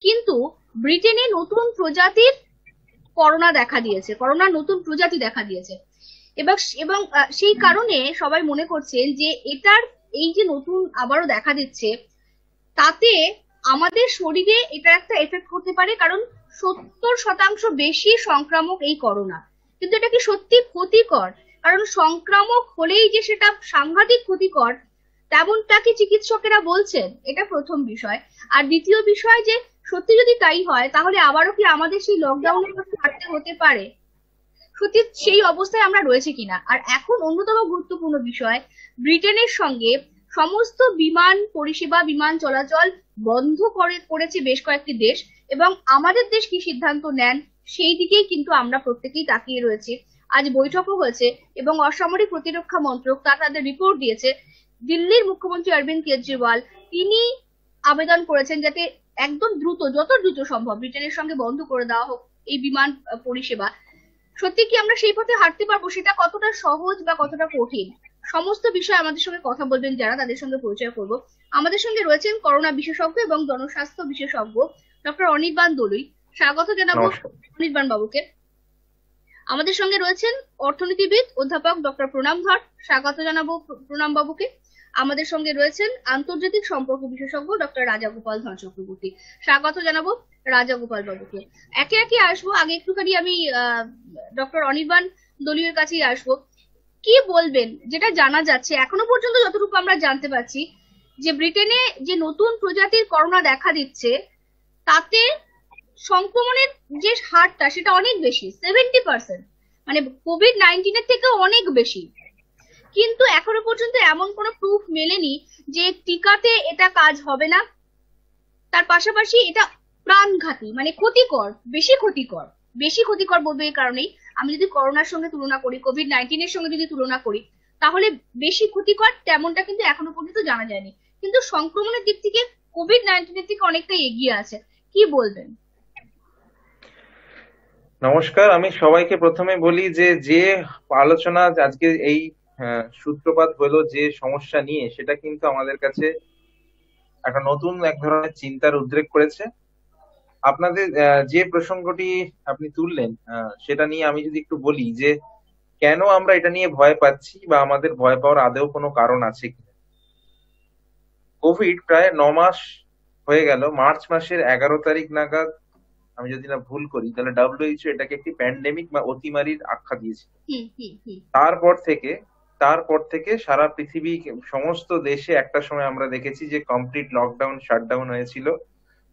কিন্তু ব্রিটেনে নতুন প্রজাতির করোনা দেখা দিয়েছে, করোনার নতুন প্রজাতি দেখা দিয়েছে। এবং এবং সেই কারণে সবাই মনে করছেন যে এটার এই যে নতুন আবারও দেখা দিচ্ছে, তাতে আমাদের শরীরে এটা একটা এফেক্ট করতে পারে, কারণ 70% বেশি সংক্রামক এই করোনা। কিন্তু এটা কি সত্যি ক্ষতিকর? কারণ সংক্রামক হলেই যে সেটা সাংঘাতিক ক্ষতিকর তেমনটা কি চিকিৎসকেরা বলছেন? এটা প্রথম বিষয়। আর দ্বিতীয় বিষয়, যে সত্যি যদি তাই হয় তাহলে আবারও কি আমাদের সেই লকডাউনের মধ্যে থাকতে হতে পারে? সত্যি সেই অবস্থায় আমরা রয়েছে কিনা। আর এখন অন্যতম গুরুত্বপূর্ণ বিষয়, ব্রিটেনের সঙ্গে সমস্ত বিমান পরিষেবা, বিমান চলাচল বন্ধ করেছে বেশ কয়েকটি দেশ। এবং আমাদের দেশ কি সিদ্ধান্ত নেন সেই দিকেই কিন্তু আমরা প্রত্যেকেই তাকিয়ে রয়েছি। আজ বৈঠকও হয়েছে এবং অসামরিক প্রতিরক্ষা মন্ত্রক তাদের রিপোর্ট দিয়েছে। দিল্লির মুখ্যমন্ত্রী অরবিন্দ কেজরিওয়াল তিনি আবেদন করেছেন যাতে একদম দ্রুত, যত দ্রুত সম্ভব ব্রিটেনের সঙ্গে বন্ধ করে দেওয়া হোক এই বিমান পরিষেবা। সত্যি কি আমরা সেই পথে হাঁটতে পারবো? সেটা কতটা সহজ বা কতটা কঠিন, সমস্ত বিষয় আমাদের সঙ্গে কথা বলবেন যারা, তাদের সঙ্গে পরিচয় করব। আমাদের সঙ্গে রয়েছেন করোনা বিশেষজ্ঞ এবং জনস্বাস্থ্য বিশেষজ্ঞ ডক্টর অনির্বাণ দলুই। স্বাগত জানাবো অনির্বাণ বাবুকে। আমাদের সঙ্গে রয়েছেন অর্থনীতিবিদ অধ্যাপক ডক্টর প্রণাম ধর। স্বাগত জানাবো প্রণাম বাবুকে। আমাদের সঙ্গে রয়েছেন আন্তর্জাতিক সম্পর্ক বিশেষজ্ঞ ডক্টর রাজাগোপাল ধর চক্রবর্তী। স্বাগত জানাবো রাজাগোপাল বাবুকে। একে একে আসবো। আগে একটুখানি আমি ডক্টর অনির্বাণ দলীয়ের কাছেই আসবো। কি বলবেন, যেটা জানা যাচ্ছে এখনো পর্যন্ত যতটুকু আমরা জানতে পারছি, যে ব্রিটেনে যে নতুন প্রজাতির করোনা দেখা দিচ্ছে তাতে সংক্রমণের যে হারটা সেটা অনেক বেশি, 70%, মানে কোভিড-19 থেকে অনেক বেশি। কিন্তু এখনো পর্যন্ত এমন কোনো প্রুফ মেলেনি যে টিকাতে এটা কাজ হবে না। তার পাশাপাশি এটা প্রাণঘাতী, মানে ক্ষতিকর, বেশি ক্ষতিকর বলবো এই কারণেই, আমি যদি করোনার সঙ্গে তুলনা করি, কোভিড-19 সঙ্গে যদি তুলনা করি, তাহলে বেশি ক্ষতিকর তেমনটা কিন্তু এখনো পর্যন্ত জানা যায়নি। কিন্তু সংক্রমণের দিক থেকে কোভিড-19 থেকে অনেকটাই এগিয়ে আছে। কি বলবেন? নমস্কার। আমি সবাইকে প্রথমে বলি যে যে আলোচনা আজকে এই সূত্রপাত হলো যে সমস্যা নিয়ে, সেটা কিন্তু আমাদের কাছে একটা নতুন এক ধরনের চিন্তার উদ্রেক করেছে। আপনাদের যে প্রসঙ্গটি আপনি তুললেন, সেটা নিয়ে আমি যদি একটু বলি যে কেন আমরা এটা নিয়ে ভয় পাচ্ছি বা আমাদের ভয় পাওয়ার আদৌ কোনো কারণ আছে কিনা। কোভিড প্রায় 9 মাস হয়ে গেল। মার্চ মাসের 11 তারিখ নাগাদ, আমি যদি না ভুল করি, তাহলে WHO এটাকে একটি প্যান্ডেমিক বা অতিমারির আখ্যা দিয়েছে। তারপর থেকে সারা পৃথিবী, সমস্ত দেশে একটা সময় আমরা দেখেছি যে কমপ্লিট লকডাউন, শাটডাউন হয়েছিল।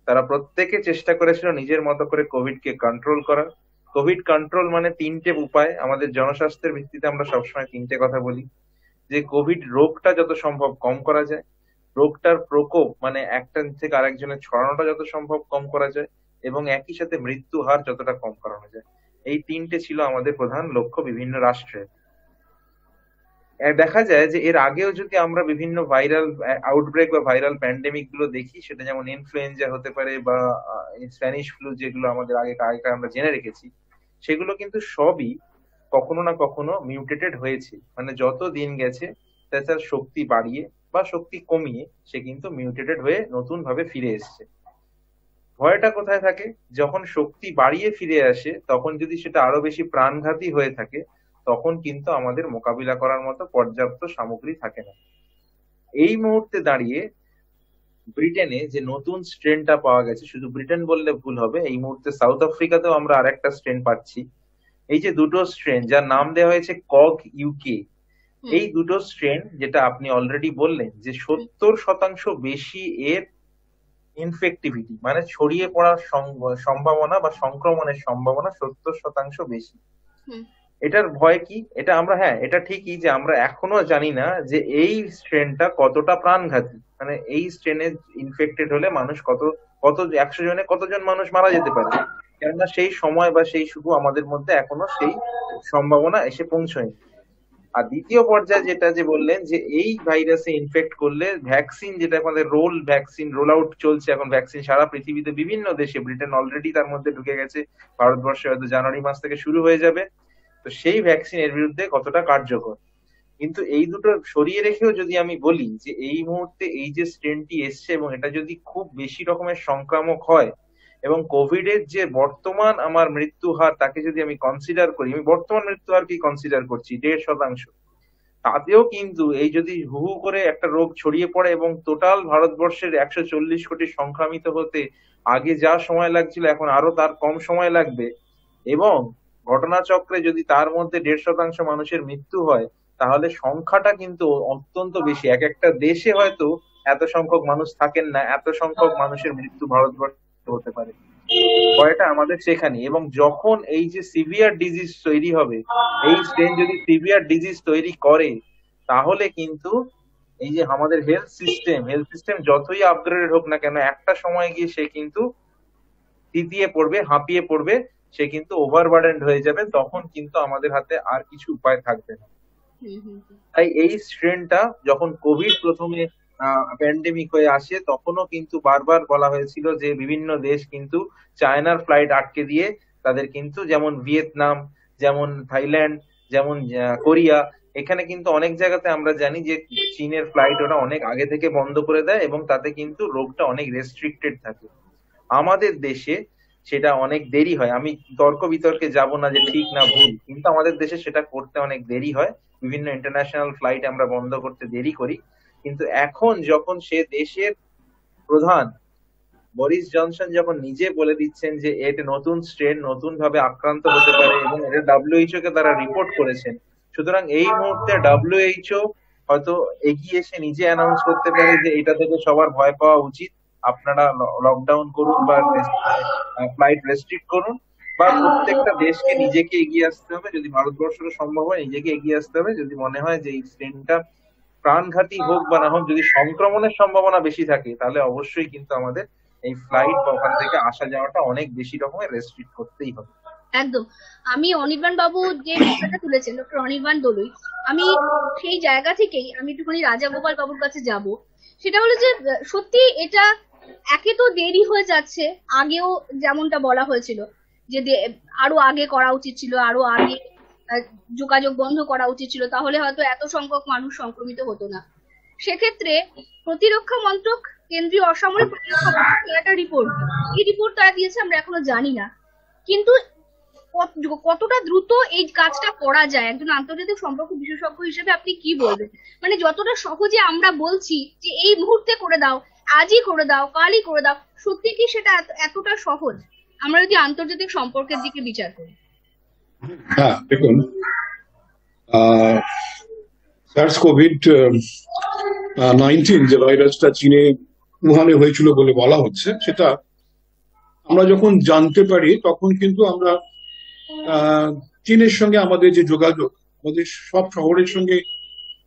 তারা প্রত্যেকে চেষ্টা করেছিল নিজের মতো করে কোভিডকে কন্ট্রোল করার। কোভিড কন্ট্রোল মানে তিনটে উপায়। আমাদের জনস্বাস্থ্যের ভিত্তিতে আমরা সবসময় তিনটে কথা বলি, যে কোভিড রোগটা যত সম্ভব কম করা যায়, রোগটার প্রকোপ মানে একজন থেকে আরেকজনের ছড়ানোটা যত সম্ভব কম করা যায়, এবং একই সাথে মৃত্যু হার যতটা কম করানো যায়। এই তিনটে ছিল আমাদের প্রধান লক্ষ্য বিভিন্ন রাষ্ট্রের। দেখা যায় যে এর আগেও যদি আমরা বিভিন্ন ভাইরাল আউটব্রেক বা ভাইরাল প্যান্ডেমিক গুলো দেখি, সেটা যেমন ইনফ্লুয়েঞ্জা হতে পারে বা স্প্যানিশ ফ্লু, যেগুলো আমাদের আগে আমরা জেনে রেখেছি, সেগুলো কিন্তু সবই কখনো না কখনো মিউটেটেড হয়েছে। মানে যত দিন গেছে তার শক্তি বাড়িয়ে বা শক্তি কমিয়ে সে কিন্তু মিউটেটেড হয়ে নতুন ভাবে ফিরে এসছে। ভয়টা কোথায় থাকে? যখন শক্তি বাড়িয়ে ফিরে আসে তখন যদি সেটা আরো বেশি প্রাণঘাতী হয়ে থাকে, তখন কিন্তু আমাদের মোকাবিলা করার মতো পর্যাপ্ত সামগ্রী থাকে না। এই মুহূর্তে দাঁড়িয়ে ব্রিটেনে যে নতুন স্ট্রেনটা পাওয়া গেছে, শুধু ব্রিটেন বললে ভুল হবে, এই মুহূর্তে সাউথ আফ্রিকাতেও আমরা আরেকটা স্ট্রেন পাচ্ছি। এই যে দুটো স্ট্রেন, যার নাম দেওয়া হয়েছে কক ইউকে, এই দুটো স্ট্রেন, যেটা আপনি অলরেডি বললেন যে 70% বেশি এর ইনফেক্টিভিটি, মানে ছড়িয়ে পড়ার সম্ভাবনা বা সংক্রমণের সম্ভাবনা 70% বেশি। এটার ভয় কি? এটা আমরা, হ্যাঁ, এটা ঠিকই যে আমরা এখনো জানি না যে এই স্ট্রেনটা কতটা প্রাণঘাতী। মানে এই স্ট্রেনে ইনফেক্টেড হলে মানুষ কত 100 জনে কতজন মানুষ মারা যেতে পারে, কেননা সেই সময় বা সেই শুধু আমাদের মধ্যে এখনো সেই সম্ভাবনা এসে পৌঁছয়নি। আর দ্বিতীয় পর্যায়ে যেটা যে বললেন যে এই ভাইরাসে ইনফেক্ট করলে ভ্যাকসিন, যেটা আমাদের ভ্যাকসিন রোল আউট চলছে এখন, ভ্যাকসিন সারা পৃথিবীতে বিভিন্ন দেশে, ব্রিটেন অলরেডি তার মধ্যে ঢুকে গেছে, ভারতবর্ষে হয়তো জানুয়ারি মাস থেকে শুরু হয়ে যাবে। তো সেই ভ্যাকসিন এর বিরুদ্ধে কতটা কার্যকর। কিন্তু এই দুটো সরিয়ে রেখেও যদি আমি বলি যে এই মুহূর্তে এই যে স্ট্রেনটি এসছে এবং এটা যদি খুব বেশি রকমের সংক্রামক হয়, এবং কোভিড এর যে বর্তমান আমার মৃত্যু হার তাকে যদি আমি কনসিডার করি, আমি বর্তমান মৃত্যু হারকেই কনসিডার করছি 1.5%, তাতেও কিন্তু এই যদি হু হু করে একটা রোগ ছড়িয়ে পড়ে এবং টোটাল ভারতবর্ষের 140 কোটি সংক্রামিত হতে আগে যা সময় লাগছিল এখন আরো তার কম সময় লাগবে, এবং ঘটনাচক্রে যদি তার মধ্যে 1.5% মানুষের মৃত্যু হয়, তাহলে সংখ্যাটা কিন্তু অত্যন্ত বেশি। এক একটা দেশে হয়তো এত সংখ্যক মানুষ থাকেন না, এত সংখ্যক মানুষের মৃত্যু ভারতবর্ষে হতে পারে। ভয়টা আমাদের সেখানে। এবং যখন এই যে সিভিয়ার ডিজিজ তৈরি হবে, এই স্ট্রেন যদি সিভিয়ার ডিজিজ তৈরি করে, তাহলে কিন্তু এই যে আমাদের হেলথ সিস্টেম যতই আপগ্রেডেড হোক না কেন, একটা সময় গিয়ে সে কিন্তু থিতিয়ে পড়বে, হাঁপিয়ে পড়বে, সে কিন্তু ওভারবার্ডেন্ড হয়ে যাবে, তখন কিন্তু আমাদের হাতে আর কিছু উপায় থাকবে না। তাই এই স্ট্রেনটা যখন কোভিড প্রথমে প্যান্ডেমিক হয়ে আসে, তখনও কিন্তু বারবার বলা হয়েছিল যে বিভিন্ন দেশ কিন্তু চায়নার ফ্লাইট আটকে দিয়ে তাদের কিন্তু, যেমন ভিয়েতনাম, যেমন থাইল্যান্ড, যেমন কোরিয়া, এখানে কিন্তু অনেক জায়গাতে আমরা জানি যে চীনের ফ্লাইট ওরা অনেক আগে থেকে বন্ধ করে দেয় এবং তাতে কিন্তু রোগটা অনেক রেস্ট্রিক্টেড থাকে। আমাদের দেশে সেটা অনেক দেরি হয়। আমি তর্ক বিতর্কে যাব না যে ঠিক না ভুল, কিন্তু আমাদের দেশে সেটা করতে অনেক দেরি হয়। বিভিন্ন ইন্টারন্যাশনাল ফ্লাইট আমরা বন্ধ করতে দেরি করি। কিন্তু এখন যখন সে দেশের প্রধান বরিস জনসন যখন নিজে বলে দিচ্ছেন যে এটা নতুন স্ট্রেন, নতুন ভাবে আক্রান্ত হতে পারে, এবং এটা ডাব্লিউএইচও কে তারা রিপোর্ট করেছেন, সুতরাং এই মুহূর্তে ডাব্লিউএইচও হয়তো এগিয়ে এসে নিজে অ্যানাউন্স করতে পারে যে এটা থেকে সবার ভয় পাওয়া উচিত, আপনারা লকডাউন করুন বা ফ্লাইট রেস্ট্রিক্ট করুন, বা প্রত্যেকটা দেশকে নিজেকে এগিয়ে আসতে হবে। যদি ভারতবর্ষের সম্ভব হয় নিজেকে এগিয়ে আসতে হবে, যদি মনে হয় যে এই স্ট্রেনটা প্রাণঘাতী হোক বা না হোক, যদি সংক্রমণের সম্ভাবনা বেশি থাকে, তাহলে অবশ্যই কিন্তু আমাদের এই ফ্লাইট বা ওখান থেকে আসা যাওয়াটা অনেক বেশি রকমের রেস্ট্রিক্ট করতেই হবে। একদম। আমি অনির্বাণ বাবু যে বিষয়টা তুলেছেন, ডক্টর অনির্বাণ দলুই, আমি সেই জায়গা থেকেই আমি একটুখানি রাজাগোপাল বাবুর কাছে যাব। সেটা হলো যে সত্যি এটা একে তো দেরি হয়ে যাচ্ছে, আগেও যেমনটা বলা হয়েছিল যে আরো আগে করা উচিত ছিল, আরো আগে যোগাযোগ বন্ধ করা উচিত ছিল, তাহলে হয়তো এত সংখ্যক মানুষ সংক্রমিত হতো না। সেক্ষেত্রে প্রতিরক্ষা মন্ত্রক, কেন্দ্রীয় অসামরিক প্রতিরক্ষা মন্ত্রক একটা রিপোর্ট, এই রিপোর্ট তারা দিয়েছে আমরা এখনো জানি না, কিন্তু কতটা দ্রুত এই কাজটা করা যায়, একজন আন্তর্জাতিক সম্পর্ক বিশেষজ্ঞ হিসেবে আপনি কি বলবেন? মানে যতটা সহজে আমরা বলছি যে এই মুহূর্তে করে দাও, আজই করে দাও, কালই করে দাও, সত্যি কি সেটা এতটা সহজ আমরা যদি আন্তর্জাতিক সম্পর্কের দিকে বিচার করি? হ্যাঁ, দেখুন, সার্স কোভিড-19 যে ভাইরাসটা চীনে উহানে হয়েছিল বলে বলা হচ্ছে, সেটা আমরা যখন জানতে পারি তখন কিন্তু আমরা চীনের সঙ্গে আমাদের যে যোগাযোগ, আমাদের সব শহরের সঙ্গে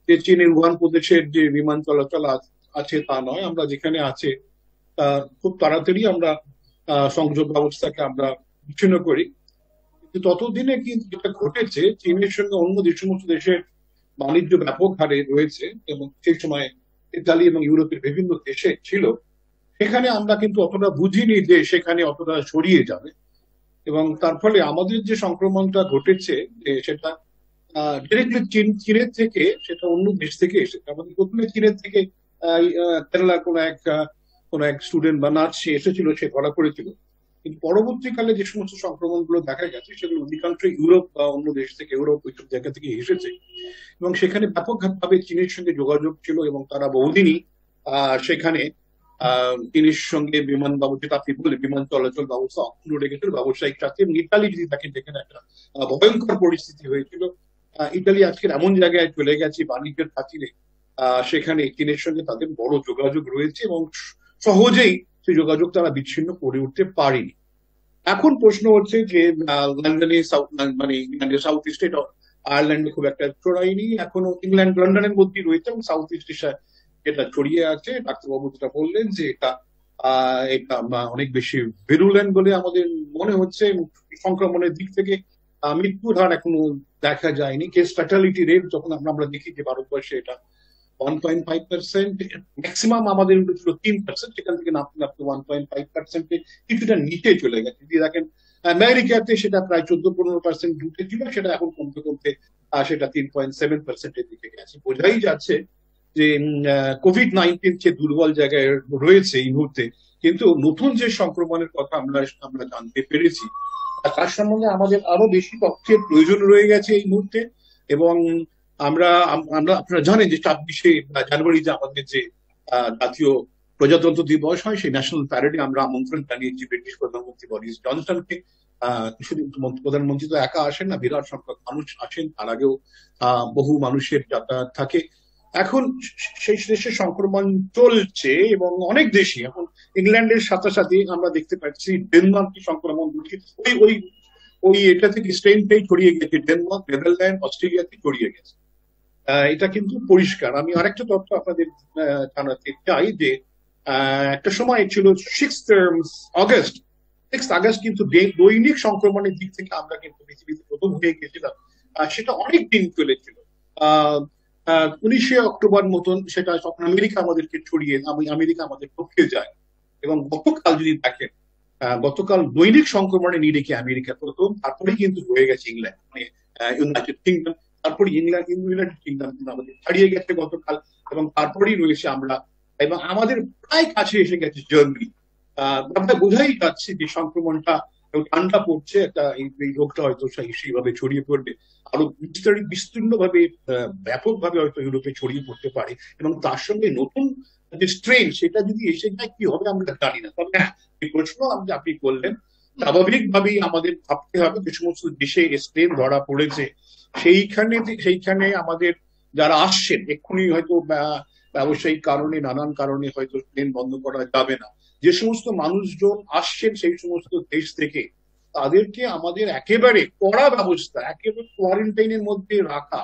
যে চীনের উহান প্রদেশের যে বিমান চলাচল আছে তা নয়, আমরা যেখানে আছে খুব তাড়াতাড়ি আমরা সংযোগ ব্যবস্থাকে আমরা বিচ্ছিন্ন করি। কিন্তু ততদিনে কিন্তু যেটা ঘটেছে, চীনের সঙ্গে অন্য যে সমস্ত দেশের বাণিজ্য ব্যাপক হারে রয়েছে এবং সেই সময় ইতালি এবং ইউরোপের বিভিন্ন দেশে ছিল, সেখানে আমরা কিন্তু অতটা বুঝিনি যে সেখানে অতটা ছড়িয়ে যাবে, এবং তার ফলে আমাদের যে সংক্রমণটা ঘটেছে সেটা ডিরেক্টলি চীনের থেকে, সেটা অন্য দেশ থেকে এসেছে। আমাদের প্রথমে চীনের থেকে কেরালার কোন এক স্টুডেন্ট বা নার্স সে এসেছিল, সে ধরা পড়েছিল, কিন্তু পরবর্তীকালে যে সমস্ত সংক্রমণ গুলো দেখা গেছে সেগুলো অধিকাংশ ইউরোপ বা অন্য দেশ থেকে, ইউরোপ ওইসব জায়গা থেকে এসেছে, এবং সেখানে ব্যাপকভাবে চীনের সঙ্গে যোগাযোগ ছিল এবং তারা বহুদিনই সেখানে চীনের সঙ্গে বিমান ব্যবস্থা, যেটা আপনি বলে বিমান চলাচল ব্যবস্থা অক্ষুণ্ণ রেখেছিল ব্যবসায়িক স্বার্থে। এবং ইতালি যদি দেখেন, যেখানে একটা ভয়ঙ্কর পরিস্থিতি হয়েছিল, ইতালি আজকের এমন জায়গায় চলে গেছে বাণিজ্যের খাতিরে, সেখানে চীনের সঙ্গে তাদের বড় যোগাযোগ রয়েছে এবং সহজেই সেই যোগাযোগ তারা বিচ্ছিন্ন করে উঠতে পারেনি। এখন প্রশ্ন হচ্ছে যে লন্ডনে, মানে ইংল্যান্ডের সাউথ ইস্টে, আয়ারল্যান্ডে খুব একটা ছড়ায়নি, এখনো ইংল্যান্ড লন্ডনের মধ্যেই রয়েছে এবং সাউথ ইস্টে এটা ছড়িয়ে আছে। ডাক্তারবাবু যেটা বললেন যে এটা অনেক বেশি ভিরুলেন্ট বলে আমাদের মনে হচ্ছে। সংক্রমণের দিক থেকে মৃত্যুর হার এখনো দেখা যায়নি। কেস ফ্যাটালিটি রেট যখন আমরা দেখি যে ভারতবর্ষে এটা 1.5%, ম্যাক্সিমাম আমাদের ছিল 3%, সেখান থেকে নাপতে নাপতে 1.5%-এ কিছুটা নিচে চলে গেছে। যদি দেখেন আমেরিকাতে সেটা প্রায় 14-15% ঢুকেছিল, সেটা এখন কমতে কমতে সেটা 3.7%-এর দিকে গেছে। বোঝাই যাচ্ছে যে কোভিড-19 যে দুর্বল জায়গায় রয়েছে এই মুহূর্তে, কিন্তু নতুন যে সংক্রমণের কথা আমরা আমরা জানতে পেরেছি, তার সম্বন্ধে আমাদের আরো বেশি তথ্যের প্রয়োজন রয়ে গেছে এই মুহূর্তে। এবং আমরা আমরা আপনারা জানেন যে 26শে জানুয়ারি যে আমাদের যে জাতীয় প্রজাতন্ত্র দিবস হয়, সেই ন্যাশনাল প্যারেডে আমরা আমন্ত্রণ জানিয়েছি ব্রিটিশ প্রধানমন্ত্রী বরিস জনসনকে। শুধু প্রধানমন্ত্রী তো একা আসেন না, বিরাট সংখ্যক মানুষ আসেন, তার আগেও বহু মানুষের যাতায়াত থাকে। এখন সেই দেশে সংক্রমণ চলছে এবং অনেক দেশই, এখন ইংল্যান্ডের সাথে সাথে আমরা দেখতে পাচ্ছি ডেনমার্কে সংক্রমণ ওই ওই ওই এটা থেকে স্পেনটাই ছড়িয়ে গেছে, ডেনমার্ক, নেদারল্যান্ড, অস্ট্রেলিয়াতে ছড়িয়ে গেছে। এটা কিন্তু পরিষ্কার। আমি আরেকটা তথ্য আপনাদের জানাতে চাই যে একটা সময় ছিল 6 আগস্ট কিন্তু দৈনিক সংক্রমণের দিক থেকে আমরা কিন্তু পৃথিবীতে প্রথম হয়ে গেছিলাম। সেটা অনেক দিন চলেছিল। 19শে অক্টোবর মতন সেটা তখন আমেরিকা আমাদেরকে ছড়িয়ে, আমেরিকা আমাদের পক্ষে যায়। এবং গতকাল যদি দেখেন, গতকাল দৈনিক সংক্রমণে নিয়ে রেখে আমেরিকা প্রথম, তারপরেই কিন্তু হয়ে গেছে ইংল্যান্ড, মানে ইউনাইটেড কিংডম, তারপরে ইউনাইটেড কিংডম কিন্তু আমাদের ছাড়িয়ে গেছে গতকাল, এবং তারপরেই রয়েছে আমরা, এবং আমাদের প্রায় কাছে এসে গেছে জার্মানি। আমরা বোঝাই যাচ্ছে যে সংক্রমণটা ঠান্ডা পড়ছে, একটা এই রোগটা হয়তো সেইভাবে ছড়িয়ে পড়বে, আরো বিস্তীর্ণ ভাবে, ব্যাপকভাবে হয়তো ইউরোপে ছড়িয়ে পড়তে পারে। এবং তার সঙ্গে নতুন যে স্ট্রেন, সেটা যদি এসে যায় কি হবে আমরা জানি না। তবে হ্যাঁ, এই প্রশ্ন আপনি করলেন, স্বাভাবিকভাবেই আমাদের ভাবতে হবে যে সমস্ত দেশে স্ট্রেন ধরা পড়েছে, সেইখানে আমাদের যারা আসছেন, এক্ষুনি হয়তো ব্যবসায়িক কারণে, নানান কারণে হয়তো ট্রেন বন্ধ করা যাবে না। যে সমস্ত মানুষজন আসছেন সেই সমস্ত দেশ থেকে, তাদেরকে আমাদের একেবারে কড়া ব্যবস্থা, একেবারে কোয়ারেন্টাইনের মধ্যে রাখা,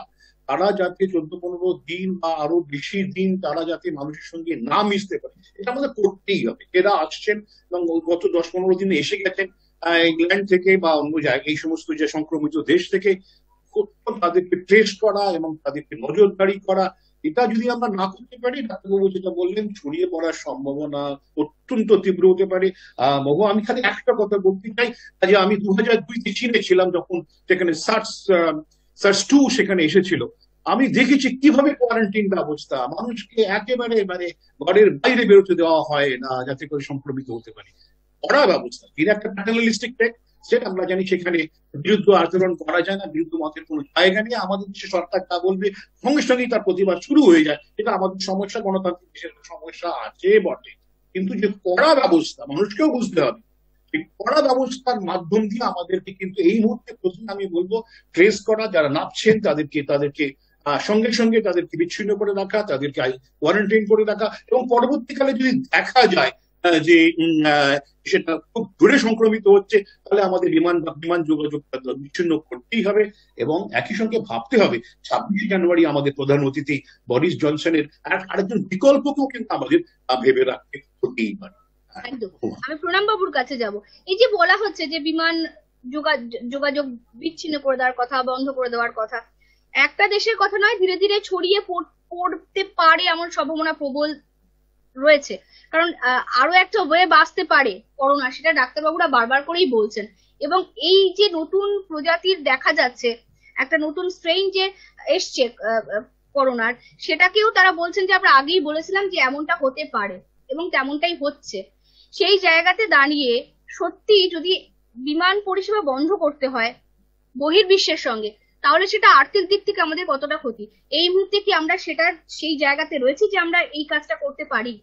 তারা যাতে 14-15 দিন বা আরো বেশি দিন তারা যাতে মানুষের সঙ্গে না মিশতে পারে, এটা আমাদের করতেই হবে। এরা আসছেন এবং গত 10-15 দিনে এসে গেছেন ইংল্যান্ড থেকে বা অন্য জায়গায়, এই সমস্ত যে সংক্রমিত দেশ থেকে, তাদেরকে ট্রেস করা এবং তাদেরকে নজরদারি করা, এটা যদি আমরা না করতে পারি, ডাক্তারবাবু যেটা বললেন, ছড়িয়ে পড়ার সম্ভাবনা অত্যন্ত তীব্র হতে পারে। মহু, আমি খালি একটা কথা বলতে চাই যে আমি 2002-তে চীনে ছিলাম, যখন সেখানে সার্স-2 সেখানে এসেছিল। আমি দেখেছি কিভাবে কোয়ারেন্টাইন ব্যবস্থা, মানুষকে একেবারে মানে ঘরের বাইরে বেরোতে দেওয়া হয় না যাতে করে সংক্রমিত হতে পারে। কড়া ব্যবস্থা, এটা একটা প্যাটার্নালিস্টিক স্টেট, আমরা জানি সেখানে বিরুদ্ধ আচরণ করা যায় না, বিরুদ্ধ মতের কোনো জায়গা নেই। আমাদের দেশে সরকার তা বলবে, সঙ্গে সঙ্গেই তার প্রতিবাদ শুরু হয়ে যায়। এটা আমাদের সমস্যা, গণতান্ত্রিক দেশের সমস্যা আছে বটে, কিন্তু যে কড়া ব্যবস্থা মানুষকেও বুঝতে হবে। এই কড়া ব্যবস্থার মাধ্যম দিয়ে আমাদেরকে কিন্তু এই মুহূর্তে প্রথমে আমি বলবো ট্রেস করা, যারা নামছেন তাদেরকে সঙ্গে সঙ্গে তাদেরকে বিচ্ছিন্ন করে রাখা, তাদেরকে কোয়ারেন্টাইন করে রাখা, এবং পরবর্তীকালে যদি দেখা যায় যে সেটা খুব দূরে সংক্রমিত হচ্ছে, তাহলে আমাদের বিমান যোগাযোগ বিচ্ছিন্ন করতেই হবে। এবং একই সঙ্গে ভাবতে হবে 26শে জানুয়ারি আমাদের প্রধান অতিথি বরিস জনসনের আরেকজন বিকল্পকেও কিন্তু আমাদের ভেবে রাখতে হতেই পারে। একদম। আমি প্রণাম বাবুর কাছে যাব। এই যে বলা হচ্ছে যে বিমান যোগাযোগ বিচ্ছিন্ন করে দেওয়ার কথা, বন্ধ করে দেওয়ার কথা, একটা দেশের কথা নয়, ধীরে ধীরে ছড়িয়ে পড়তে পারে এমন সম্ভাবনা প্রবল রয়েছে। কারণ আরো একটা ওয়েভ আসতে পারে করোনা, সেটা ডাক্তারবাবুরা বারবার করেই বলছেন। এবং এই যে নতুন প্রজাতির দেখা যাচ্ছে, একটা নতুন স্ট্রেইন যে এসছে করোনার, সেটাকেও তারা বলছেন যে আমরা আগেই বলেছিলাম যে এমনটা হতে পারে, এবং তেমনটাই হচ্ছে। সেই জায়গাতে দাঁড়িয়ে সত্যি যদি বিমান পরিষেবা বন্ধ করতে হয় বহির্বিশ্বের সঙ্গে, তাহলে সেটা আর্থিক দিক থেকে আমাদের কতটা ক্ষতি। এই মুহূর্তে কি আমরা সেই জায়গাতে রয়েছি যে আমরা এই কাজটা করতে পারি?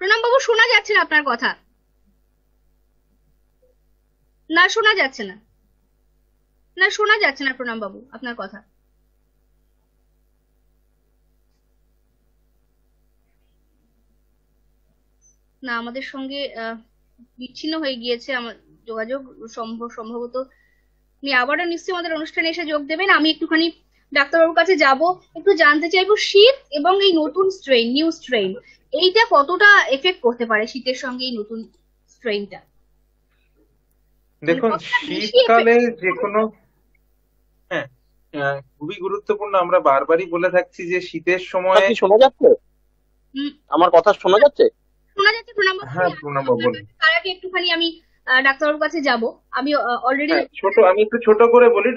প্রণাম বাবু, শোনা যাচ্ছে না আপনার কথা। না, শোনা যাচ্ছে না। না, শোনা যাচ্ছে না প্রণাম বাবু আপনার কথা। না, আমাদের সঙ্গে বিচ্ছিন্ন হয়ে গিয়েছে আমার যোগাযোগ। সম্ভবত উনি আবারও নিশ্চয়ই আমাদের অনুষ্ঠানে এসে যোগ দেবেন। আমি একটুখানি ডাক্তারবাবুর কাছে যাব, একটু জানতে চাইবো শীত এবং এই নতুন স্ট্রেইন, নিউ স্ট্রেইন, এইটা কতটা এফেক্ট করতে পারে শীতের সঙ্গে এই নতুন স্ট্রেইনটা? দেখুন, শীতকালে যে কোনো, হ্যাঁ, খুবই গুরুত্বপূর্ণ। আমরা বারবারই বলে থাকছি যে শীতের সময়, শোনা যাচ্ছে আমার কথা? শোনা যাচ্ছে? শোনা যাচ্ছে প্রণাম বাবু। হ্যাঁ প্রণাম বাবু, তার আগে একটুখানি আমি ডাক্তারবাবুর কাছে যাব। আমি অলরেডি আমি একটু ছোট করে বলি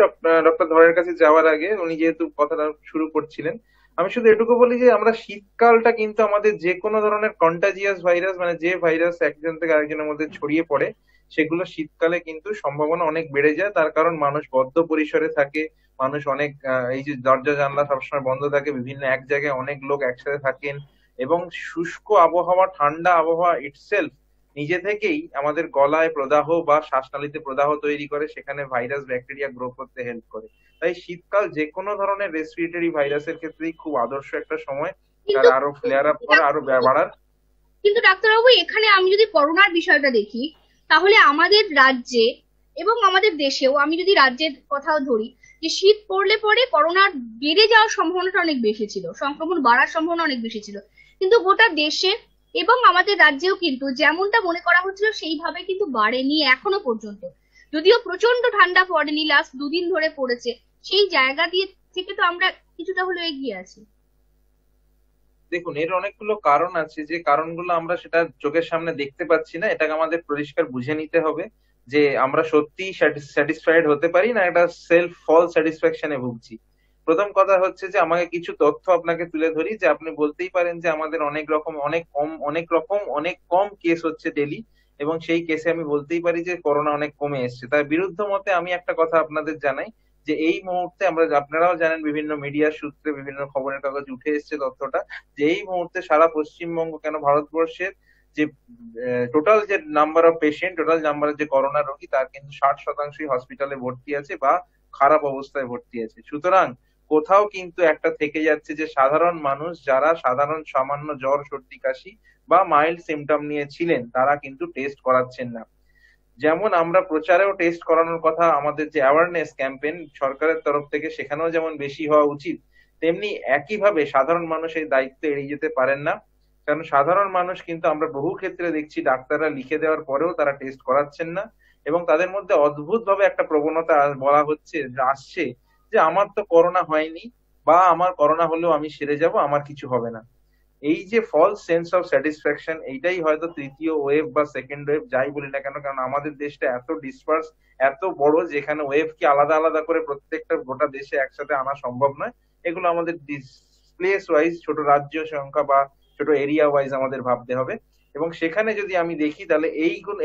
ডক্টর ধরের কাছে যাওয়ার আগে, উনি যেহেতু কথাটা শুরু করছিলেন। আমি শুধু এটুকু বলি যে আমরা শীতকালটা কিন্তু আমাদের যে কোনো ধরনের কন্টাজিয়াস ভাইরাস, মানে যে ভাইরাস একজন থেকে আরেকজনের মধ্যে ছড়িয়ে পড়ে, সেগুলো শীতকালে কিন্তু সম্ভাবনা অনেক বেড়ে যায়। তার কারণ মানুষ বদ্ধ পরিসরে থাকে, মানুষ অনেক এই যে দরজা জানলা সবসময় বন্ধ থাকে, বিভিন্ন এক জায়গায় অনেক লোক একসাথে থাকেন, এবং শুষ্ক আবহাওয়া, ঠান্ডা আবহাওয়া ইটসেলফ নিজে থেকেই আমাদের গলায় প্রদাহ বা শ্বাসনালীতে প্রদাহ তৈরি করে, সেখানে ভাইরাস ব্যাকটেরিয়া গ্রো করতে হেল্প করে। তাই শীতকাল যে কোনো ধরনের রেসপিরেটরি ভাইরাসের ক্ষেত্রেই খুব আদর্শ একটা সময়, তার কিন্তু আরো ফ্লেয়ার আপ করা, আরো বাড়ার। কিন্তু ডাক্তারবাবু, এখানে আমি যদি করোনার বিষয়টা দেখি, তাহলে আমাদের রাজ্যে এবং আমাদের দেশেও, আমি যদি রাজ্যের কথাও ধরি, যে শীত পড়লে পরে করোনার বেড়ে যাওয়ার সম্ভাবনাটা অনেক বেশি ছিল, সংক্রমণ বাড়ার সম্ভাবনা অনেক বেশি ছিল। কিন্তু গোটা দেশে এবং আমাদের রাজ্যেও কিন্তু যেমনটা মনে করা হচ্ছিল সেইভাবে কিন্তু বাড়েনি এখনো পর্যন্ত। যদিও প্রচন্ড ঠান্ডা পড়েনি, লাস্ট 2 দিন ধরে পড়েছে, সেই জায়গা দিয়ে থেকে তো আমরা কিছুটা হলেও এগিয়ে আছি। দেখুন, এর অনেকগুলো কারণ আছে, যে কারণগুলো আমরা সেটা চোখের সামনে দেখতে পাচ্ছি না। এটাকে আমাদের পরিষ্কার বুঝে নিতে হবে যে আমরা সত্যি স্যাটিসফাইড হতে পারি না একটা সেলফ ফলস স্যাটিসফ্যাকশনে ভুগছি। প্রথম কথা হচ্ছে যে আমাকে কিছু তথ্য আপনাকে তুলে ধরি, যে আপনি বলতেই পারেন যে আমাদের অনেক কম কেস হচ্ছে ডেলি, এবং সেই কেসে আমি বলতেই পারি যে করোনা অনেক কমে এসেছে। তার বিরুদ্ধ মতে আমি একটা কথা আপনাদের জানাই, যে এই মুহূর্তে আপনারাও জানেন, বিভিন্ন মিডিয়ার সূত্রে বিভিন্ন খবরের কাগজ উঠে এসেছে তথ্যটা, যে এই মুহূর্তে সারা পশ্চিমবঙ্গ কেন ভারতবর্ষের যে টোটাল যে number of patient, total number যে করোনা রোগী, তার কিন্তু 60% হসপিটালে ভর্তি আছে বা খারাপ অবস্থায় ভর্তি আছে। সুতরাং কোথাও কিন্তু একটা থেকে যাচ্ছে যে সাধারণ মানুষ যারা সামান্য জ্বর, সর্দি, কাশি বা মাইল্ড সিমটম নিয়ে ছিলেন, তারা কিন্তু টেস্ট করাচ্ছেন না। যেমন আমরা প্রচারেও টেস্ট করানোর কথা, আমাদের যে অ্যাওয়ারনেস ক্যাম্পেইন সরকারের তরফ থেকে, সেখানেও যেমন বেশি হওয়া উচিত, তেমনি একইভাবে সাধারণ মানুষ এই দায়িত্ব এড়িয়ে যেতে পারেন না। কারণ সাধারণ মানুষ কিন্তু আমরা বহু ক্ষেত্রে দেখছি ডাক্তাররা লিখে দেওয়ার পরেও তারা টেস্ট করাচ্ছেন না, এবং তাদের মধ্যে অদ্ভুতভাবে একটা প্রবণতা বলা হচ্ছে, আসছে, যে আমার তো করোনা হয়নি, বা আমার করোনা হলেও আমি সেরে যাব, আমার কিছু হবে না। এই যে ফলস সেন্স অফ স্যাটিসফ্যাকশন, এইটাই হয়তো তৃতীয় ওয়েভ বা সেকেন্ড ওয়েভ যাই বলি না কেন, কারণ আমাদের দেশটা এত ডিসপার্স, এত বড়, যেখানে ওয়েভ কি আলাদা আলাদা করে প্রত্যেকটা গোটা দেশে একসাথে আনা সম্ভব নয়। এগুলো আমাদের প্লেস ওয়াইজ, ছোট রাজ্য সংখ্যা বা ছোট এরিয়া ওয়াইজ আমাদের ভাবতে হবে। এবং সেখানে যদি আমি দেখি, তাহলে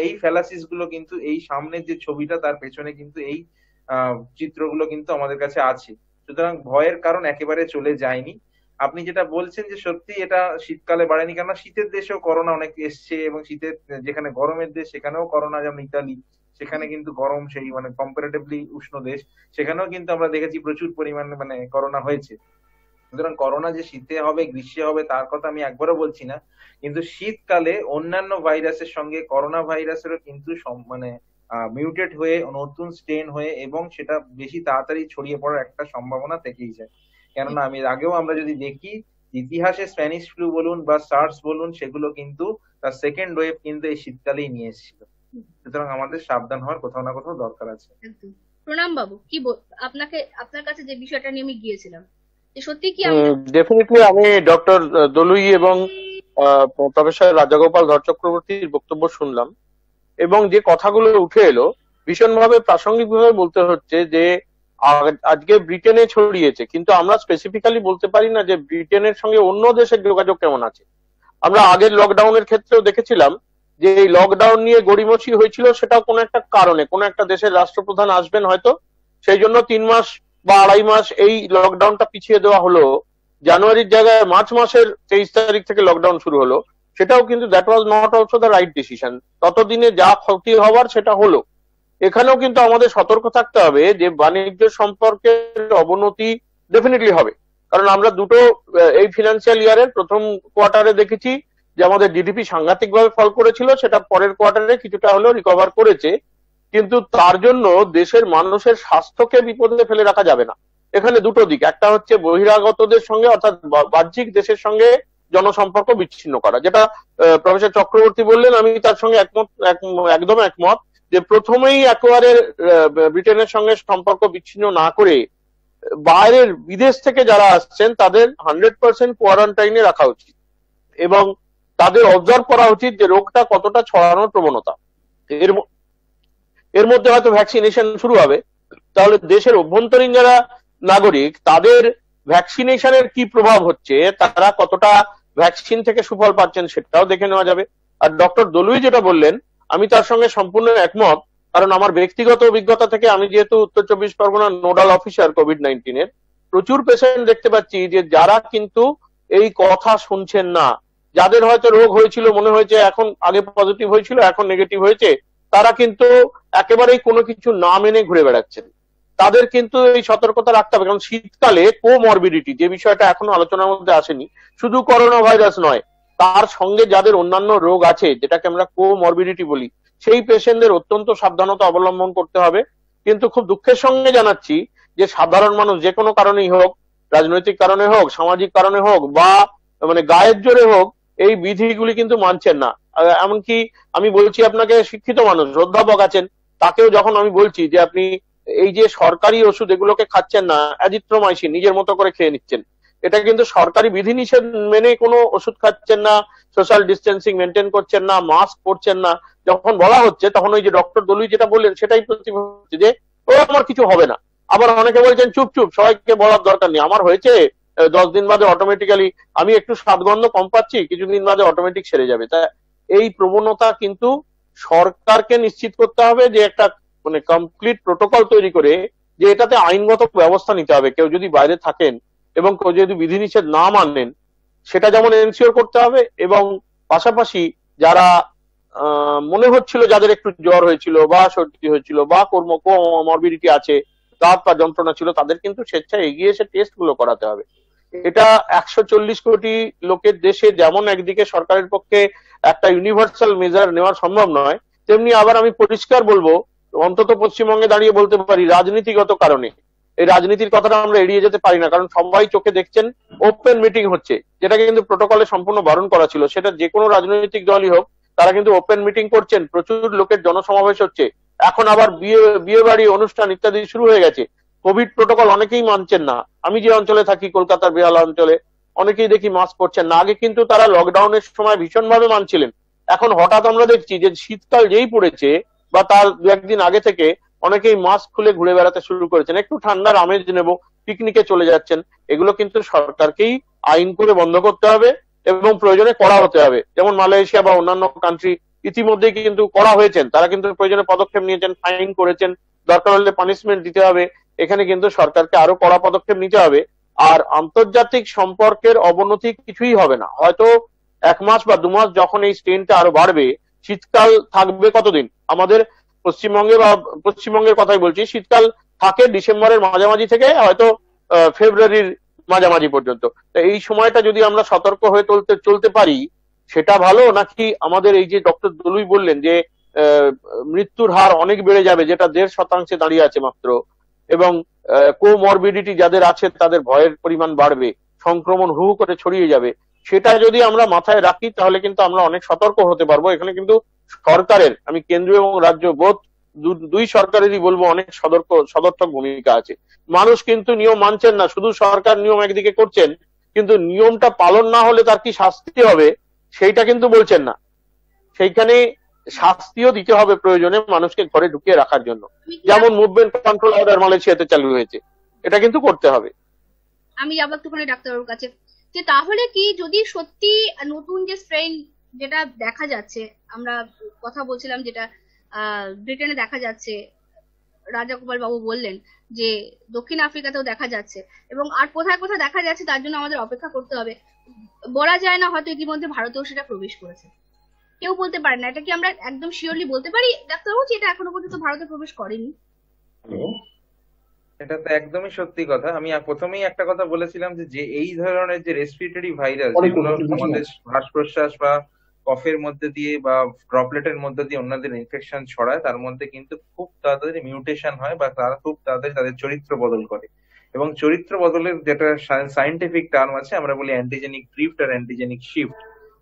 এই ফ্যালাসিস গুলো কিন্তু, এই সামনের যে ছবিটা, তার পেছনে কিন্তু এই চিত্রগুলো কিন্তু আমাদের কাছে আছে। সুতরাং ভয়ের কারণ একেবারে চলে যায়নি। আপনি যেটা বলছেন যে সত্যি এটা শীতকালে বাড়েনি, কেননা শীতের দেশেও করোনা অনেক এসছে, এবং শীতের যেখানে গরমের দেশ সেখানেও করোনা, যেমন ইতালি, সেখানে কিন্তু গরম, সেই মানে কম্পারেটিভলি উষ্ণ দেশ, সেখানেও কিন্তু আমরা দেখেছি প্রচুর পরিমাণে মানে করোনা হয়েছে। সুতরাং করোনা যে শীতে হবে, গ্রীষ্মে হবে, তার কথা আমি একবারও বলছি না, কিন্তু শীতকালে অন্যান্য ভাইরাসের সঙ্গে করোনা ভাইরাসেরও কিন্তু মানে মিউটেট হয়ে, নতুন স্ট্রেন হয়ে, এবং সেটা বেশি তাড়াতাড়ি ছড়িয়ে পড়ার একটা সম্ভাবনা থেকেই যায়। কেননা আগেও আমরা যদি দেখি, ইতিহাসে স্প্যানিশ ফ্লু বলুন বা সার্স বলুন, সেগুলো কিন্তু তার সেকেন্ড ওয়েভ কিন্তু এই শীতকালেই নিয়ে এসেছিল। সুতরাং আমাদের সাবধান হওয়ার কোথাও না কোথাও দরকার আছে। প্রণাম বাবু, কি আপনার কাছে যে বিষয়টা নিয়ে আমি গিয়েছিলাম, যে সত্যি কি ডেফিনেটলি আমি ডক্টর দলুই এবং প্রফেসর রাজাগোপাল ধর চক্রবর্তীর বক্তব্য শুনলাম, এবং যে কথাগুলো উঠে এলো ভীষণভাবে প্রাসঙ্গিকভাবে বলতে হচ্ছে যে আজকে ব্রিটেনে ছড়িয়েছে, কিন্তু আমরা স্পেসিফিক্যালি বলতে পারি না যে ব্রিটেনের সঙ্গে অন্য দেশের যোগাযোগ কেমন আছে। আমরা আগের লকডাউনের ক্ষেত্রেও দেখেছিলাম যে এই লকডাউন নিয়ে গড়িমসি হয়েছিল, সেটা কোনো একটা কারণে, কোনো একটা দেশের রাষ্ট্রপ্রধান আসবেন হয়তো, সেই জন্য 3 মাস বা 2.5 মাস এই লকডাউনটা পিছিয়ে দেওয়া হলো। জানুয়ারির জায়গায় মার্চ মাসের 23 তারিখ থেকে লকডাউন শুরু হলো, সেটাও কিন্তু that was not also the right decision. ততদিনে যা ক্ষতি হওয়ার সেটা হলো। এখানেও কিন্তু আমাদের সতর্ক থাকতে হবে যে বাণিজ্য সম্পর্কের অবনতি ডেফিনেটলি হবে, কারণ আমরা দুটো এই ফিনান্সিয়াল ইয়ারের প্রথম কোয়ার্টারে দেখেছি যে আমাদের জিডিপি সাংঘাতিকভাবে ফল করেছিল, সেটা পরের কোয়ার্টারে কিছুটা হলেও রিকভার করেছে, কিন্তু তার জন্য দেশের মানুষের স্বাস্থ্যকে বিপদে ফেলে রাখা যাবে না। এখানে দুটো দিক, একটা হচ্ছে বহিরাগতদের সঙ্গে অর্থাৎ বাহ্যিক দেশের সঙ্গে জনসম্পর্ক বিচ্ছিন্ন করা, যেটা প্রফেসর চক্রবর্তী বললেন, আমি তার সঙ্গে একদম একমত, যে প্রথমেই একেবারে ব্রিটেনের সঙ্গে সম্পর্ক বিচ্ছিন্ন না করে বাইরের বিদেশ থেকে যারা আসছেন তাদের 100% কোয়ারেন্টাইনে রাখা উচিত, এবং তাদের অবজার্ভ করা উচিত যে রোগটা কতটা ছড়ানোর প্রবণতা। এর মধ্যে হয়তো ভ্যাকসিনেশন শুরু হবে, তাহলে দেশের অভ্যন্তরীণ যারা নাগরিক তাদের ভ্যাকসিনেশনের কি প্রভাব হচ্ছে, তারা কতটা ভ্যাকসিন থেকে সুফল পাচ্ছেন সেটাও দেখে নেওয়া যাবে। আর ডক্টর দলুই যেটা বললেন আমি তার সঙ্গে সম্পূর্ণ একমত, কারণ আমার ব্যক্তিগত অভিজ্ঞতা থেকে আমি যেহেতু উত্তর চব্বিশ পরগনার নোডাল অফিসার কোভিড-19 এর, প্রচুর পেশেন্ট দেখতে পাচ্ছি যে যারা কিন্তু এই কথা শুনছেন না, যাদের হয়তো রোগ হয়েছিল মনে হয়েছে এখন আগে পজিটিভ হয়েছিল এখন নেগেটিভ হয়েছে, তারা কিন্তু একেবারেই কোনো কিছু না মেনে ঘুরে বেড়াচ্ছেন। তাদের কিন্তু এই সতর্কতা রাখতে হবে, কারণ শীতকালে কোমরবিডিটি যে বিষয়টা এখনো আলোচনার মধ্যে আসেনি, শুধু করোনা ভাইরাস নয়, তার সঙ্গে যাদের অন্যান্য রোগ আছে যেটাকে আমরা কোমরবিডিটি বলি, সেই পেশেন্টদের অত্যন্ত সাবধানতা অবলম্বন করতে হবে। কিন্তু খুব দুঃখের সঙ্গে জানাচ্ছি যে সাধারণ মানুষ যে কোনো কারণেই হোক, রাজনৈতিক কারণে হোক, সামাজিক কারণে হোক, বা মানে গায়ের জোরে হোক, এই বিধিগুলি কিন্তু মানছেন না। এমনকি আমি বলছি আপনাকে, শিক্ষিত মানুষ অধ্যাপক আছেন, তাকেও যখন আমি বলছি যে আপনি এই যে সরকারি ওষুধ এগুলোকে খাচ্ছেন না, অ্যাজিথ্রোমাইসিন নিজের মতো করে খেয়ে নিচ্ছেন, এটা কিন্তু সরকারি বিধিনিষেধ মেনে কোনো ওষুধ খাচ্ছেন না, সোশ্যাল ডিস্টেন্সিং মেনটেন করছেন না, মাস্ক পরছেন না, যখন বলা হচ্ছে তখন ওই যে ডক্টর দলুই যেটা বললেন সেটাই প্রতিভা হচ্ছে যে ও আমার কিছু হবে না। আবার অনেকে বলছেন চুপ চুপ, সবাইকে বলার দরকার নেই, আমার হয়েছে 10 দিন বাদে অটোমেটিক্যালি, আমি একটু স্বাদগন্ধ কম পাচ্ছি, কিছুদিন বাদে অটোমেটিক সেরে যাবে। তা এই প্রবণতা কিন্তু সরকারকে নিশ্চিত করতে হবে যে একটা মানে কমপ্লিট প্রোটোকল তৈরি করে যে এটাতে আইনগত ব্যবস্থা নিতে হবে। কেউ যদি বাইরে থাকেন এবং কেউ যদি বিধিনিষেধ না মানেন সেটা যেমন এনশিওর করতে হবে, এবং পাশাপাশি যারা মনে হচ্ছিল যাদের একটু জ্বর হয়েছিল বা সর্দি হয়েছিল বা কোমরবিডিটি আছে, দাঁত পা যন্ত্রণা ছিল, তাদের কিন্তু স্বেচ্ছায় এগিয়ে এসে টেস্ট গুলো করাতে হবে। এটা 140 কোটি লোকের দেশে যেমন একদিকে সরকারের পক্ষে একটা ইউনিভার্সাল মেজার নেওয়া সম্ভব নয়, তেমনি আবার আমি পরিষ্কার বলবো, অন্তত পশ্চিমবঙ্গে দাঁড়িয়ে বলতে পারি রাজনীতিগত কারণে এই রাজনীতির কথাটা আমরা এড়িয়ে যেতে পারি না, কারণ সবাই চোখে দেখছেন ওপেন মিটিং হচ্ছে, যেটা কিন্তু প্রোটোকলে সম্পূর্ণ বারণ করা ছিল। সেটা যে কোনো রাজনৈতিক দলই হোক, তারা কিন্তু ওপেন মিটিং করছেন, প্রচুর লোকের জনসমাবেশ হচ্ছে। এখন আবার বিয়ে বাড়ি অনুষ্ঠান ইত্যাদি শুরু হয়ে গেছে। কোভিড প্রোটোকল অনেকেই মানছেন না। আমি যে অঞ্চলে থাকি কলকাতার বেহালা অঞ্চলে, অনেকেই দেখি মাস্ক পরছেন না। আগে কিন্তু তারা লকডাউনের সময় ভীষণভাবে মানছিলেন। এখন হঠাৎ আমরা দেখছি যে শীতকাল যেই পড়েছে বা তার দু একদিন আগে থেকে অনেকেই মাস্ক খুলে ঘুরে বেড়াতে শুরু করেছেন, একটু ঠান্ডার আমেজ নেব, পিকনিকে চলে যাচ্ছেন। এগুলো কিন্তু সরকারকেই আইন করে বন্ধ করতে হবে এবং প্রয়োজনে করা হতে হবে। যেমন মালয়েশিয়া বা অন্যান্য কান্ট্রি ইতিমধ্যে কিন্তু করা হয়েছেন, তারা কিন্তু প্রয়োজনে পদক্ষেপ নিয়েছেন, ফাইন করেছেন, দরকার হলে পানিশমেন্ট দিতে হবে। এখানে কিন্তু সরকারকে আরো কড়া পদক্ষেপ নিতে হবে। আর আন্তর্জাতিক সম্পর্কের অবনতি কিছুই হবে না। হয়তো 1 মাস বা 2 মাস যখন এই স্ট্রেনটা আরো বাড়বে, শীতকাল থাকবে কতদিন আমাদের পশ্চিমবঙ্গে, বা পশ্চিমবঙ্গের কথাই বলছি, শীতকাল থাকে ডিসেম্বরের মাঝামাঝি থেকে হয়তো ফেব্রুয়ারির মাঝামাঝি পর্যন্ত। এই সময়টা যদি আমরা সতর্ক হয়ে চলতে পারি সেটা ভালো, নাকি আমাদের এই যে ডক্টর দলুই বললেন যে মৃত্যুর হার অনেক বেড়ে যাবে, যেটা 1.5% দাঁড়িয়ে আছে মাত্র, এবং কোমরবিডিটি যাদের আছে তাদের ভয়ের পরিমাণ বাড়বে, সংক্রমণ হু হু করে ছড়িয়ে যাবে, সেটা যদি আমরা মাথায় রাখি তাহলে কিন্তু আমরা অনেক সতর্ক হতে পারবো। এখানে কিন্তু সরকারের, আমি কেন্দ্রীয় এবং রাজ্য বোধ দুই সরকারেরই বলবো, অনেক সদর্থক ভূমিকা আছে। মানুষ কিন্তু নিয়ম মানছেন না, শুধু সরকার নিয়ম একদিকে করছেন, কিন্তু নিয়মটা পালন না হলে তার কি শাস্তি হবে সেইটা কিন্তু বলছেন না। সেইখানে শাস্তিও দিতে হবে প্রয়োজনে মানুষকে ঘরে ঢুকিয়ে রাখার জন্য, যেমন মুভমেন্ট কন্ট্রোল অর্ডার মালয়েশিয়াতে চালু হয়েছে, এটা কিন্তু করতে হবে। আমি যাবো একটুখানি ডাক্তারবাবুর কাছে, যে তাহলে কি যদি সত্যি নতুন যে স্ট্রেন যেটা দেখা যাচ্ছে, আমরা কথা বলছিলাম যেটা ব্রিটেনে দেখা যাচ্ছে, রাজাগোপাল বাবু বললেন যে দক্ষিণ আফ্রিকাতেও দেখা যাচ্ছে, এবং আর কোথায় কোথায় দেখা যাচ্ছে তার জন্য আমাদের অপেক্ষা করতে হবে। বলা যায় না, হয়তো ইতিমধ্যে ভারতেও সেটা প্রবেশ করেছে, কেউ বলতে পারে না। এটা কি আমরা একদম শিওরলি বলতে পারি ডাক্তারবাবু যে এটা এখনো পর্যন্ত ভারতে প্রবেশ করেনি? এটা তো একদমই সত্যি কথা। আমি প্রথমেই একটা কথা বলেছিলাম যে এই ধরনের যে রেসপিরেটরি ভাইরাস, যেগুলো আমাদের শ্বাস প্রশ্বাস বা কফের মধ্যে দিয়ে বা ড্রপলেটের মধ্যে দিয়ে অন্যদের ইনফেকশন ছড়ায়, তার মধ্যে কিন্তু খুব তাড়াতাড়ি মিউটেশন হয় বা তারা খুব তাড়াতাড়ি তাদের চরিত্র বদল করে। এবং চরিত্র বদলের যেটা সায়েন্টিফিক টার্ম আছে, আমরা বলি অ্যান্টিজেনিক ড্রিফট আর অ্যান্টিজেনিক শিফট।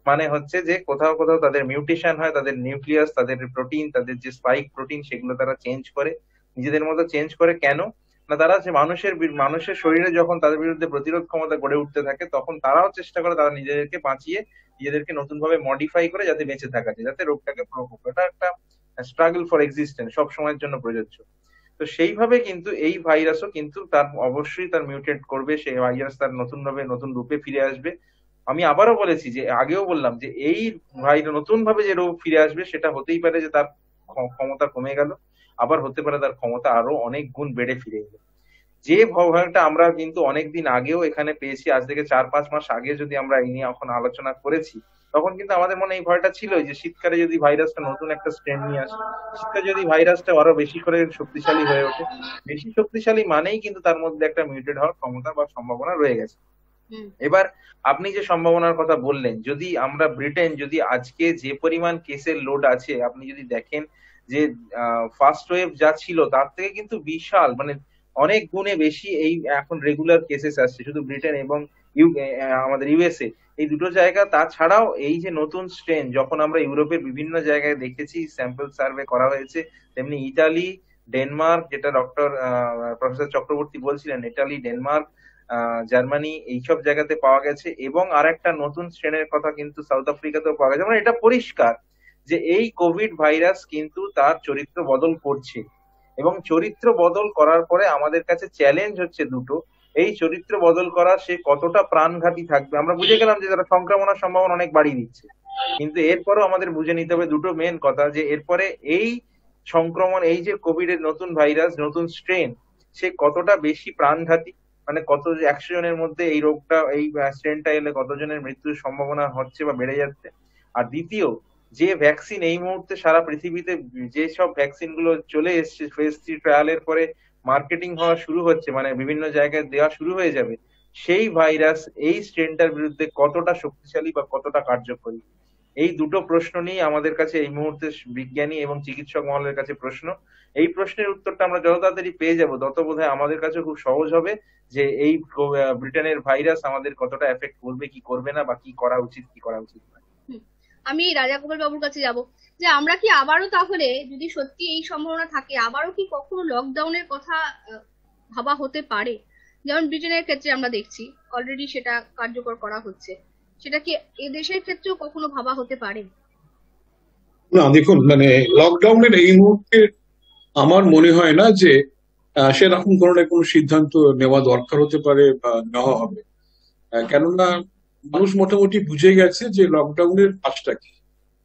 মানে হচ্ছে যে কোথাও কোথাও তাদের মিউটেশন হয়, তাদের নিউক্লিয়াস, তাদের প্রোটিন, তাদের যে স্পাইক প্রোটিন, সেগুলো তারা চেঞ্জ করে, নিজেদের মতো চেঞ্জ করে। কেন না, তারা যে মানুষের শরীরে যখন তাদের বিরুদ্ধে প্রতিরোধ ক্ষমতা গড়ে উঠতে থাকে, তখন তারাও চেষ্টা করে তারা নিজেদেরকে বাঁচিয়ে, নিজেদেরকে নতুন ভাবে মডিফাই করে যাতে বেঁচে থাকা যায়, যাতে রোগটাকে প্রকোপ। এটা একটা স্ট্রাগল ফর এক্সিস্টেন্স, সব সময়ের জন্য প্রযোজ্য। তো সেইভাবে কিন্তু এই ভাইরাসও কিন্তু তার অবশ্যই তার মিউটেট করবে, সেই ভাইরাস তার নতুন ভাবে নতুন রূপে ফিরে আসবে। আমি আবারও বলেছি, যে আগেও বললাম, যে এই নতুন ভাবে যে রোগ ফিরে আসবে সেটা হতেই পারে যে তার ক্ষমতা কমে গেল, আবার হতে পারে তার ক্ষমতা আরো অনেক গুণ বেড়ে ফিরে এলো। যে ভয়টা আমরা কিন্তু অনেকদিন আগেও এখানে পেয়েছি, আজ থেকে 4-5 মাস আগে যদি আমরা এই নিয়ে এখন আলোচনা করেছি, তখন কিন্তু আমাদের মনে এই ভয়টা ছিল যে শীতকালে যদি ভাইরাসটা নতুন একটা স্ট্রেন নিয়ে আসে, শীতকালে যদি ভাইরাসটা আরো বেশি করে শক্তিশালী হয়ে ওঠে, বেশি শক্তিশালী মানেই কিন্তু তার মধ্যে একটা মিউটেড হওয়ার ক্ষমতা বা সম্ভাবনা রয়ে গেছে। এবার আপনি যে সম্ভাবনার কথা বললেন, যদি আমরা ব্রিটেন, যদি আজকে যে পরিমাণ কেসের লোড আছে আপনি যদি দেখেন, যে ফার্স্ট ওয়েভ যা ছিল তার থেকে কিন্তু বিশাল, মানে অনেক গুণে বেশি এই এখন রেগুলার কেসেস আসছে শুধু ব্রিটেন এবং আমাদের ইউএসএ, এই দুটো জায়গা। তাছাড়াও এই যে নতুন স্ট্রেন, যখন আমরা ইউরোপের বিভিন্ন জায়গায় দেখেছি, স্যাম্পল সার্ভে করা হয়েছে, তেমনি ইতালি, ডেনমার্ক, যেটা প্রফেসর চক্রবর্তী বলছিলেন, ইতালি, ডেনমার্ক, জার্মানি, এইসব জায়গাতে পাওয়া গেছে, এবং আরেকটা নতুন স্ট্রেনের কথা কিন্তু সাউথ আফ্রিকাতেও পাওয়া গেছে। মানে এটা পরিষ্কার যে এই কোভিড ভাইরাস কিন্তু তার চরিত্র বদল করছে, এবং চরিত্র বদল করার পরে আমাদের কাছে চ্যালেঞ্জ হচ্ছে দুটো। এই চরিত্র বদল করা সে কতটা প্রাণঘাতী থাকবে। আমরা বুঝে গেলাম যে তারা সংক্রমণের সম্ভাবনা অনেক বাড়িয়ে দিচ্ছে, কিন্তু এরপরেও আমাদের বুঝে নিতে হবে দুটো মেন কথা, যে এরপরে এই সংক্রমণ, এই যে কোভিড এর নতুন ভাইরাস, নতুন স্ট্রেন, সে কতটা বেশি প্রাণঘাতী, মানে 100 জনের মধ্যে এই রোগটা, এই স্ট্রেনটা এলে কতজনের মৃত্যুর সম্ভাবনা হচ্ছে বা বেড়ে যাচ্ছে। আর দ্বিতীয়, যে ভ্যাকসিন এই মুহূর্তে সারা পৃথিবীতে, যে সব ভ্যাকসিন গুলো চলে এসছে, ফেজ 3 ট্রায়ালের পরে মার্কেটিং হওয়া শুরু হচ্ছে, মানে বিভিন্ন জায়গায় দেওয়া শুরু হয়ে যাবে, সেই ভাইরাস এই স্ট্রেনটার বিরুদ্ধে কতটা শক্তিশালী বা কতটা কার্যকরী, এই দুটো প্রশ্ন নিয়ে আমাদের কাছে এই মুহূর্তে বিজ্ঞানী এবং চিকিৎসক মহলের কাছে প্রশ্ন। এই প্রশ্নের উত্তরটা আমরা যত তাড়াতাড়ি পেয়ে যাব, তত বোধহয় আমাদের কাছে খুব সহজ হবে যে এই ব্রিটেনের ভাইরাস আমাদের কতটা এফেক্ট করবে কি করবে না, বা কি করা উচিত কি করা উচিত না। আমি রাজা গোপাল বাবুর কাছে যাব, যে আমরা কি আবারও, তাহলে যদি সত্যি এই সম্ভাবনা থাকে, আবারও কি কখনো লকডাউনের কথা ভাবা হতে পারে? যেমন ব্রিটেনের ক্ষেত্রে আমরা দেখছি অলরেডি সেটা কার্যকর করা হচ্ছে, সেটা কি এই দেশের ক্ষেত্রেও কখনো ভাবা হতে পারে? না, দেখুন, মানে লকডাউনের এই মুহূর্তে আমার মনে হয় না যে সেরকম ধরনের কোনো সিদ্ধান্ত নেওয়া দরকার হতে পারে বা নেওয়া হবে। কেননা মানুষ মোটামুটি বুঝে গেছে যে লকডাউনের কাজটা কি।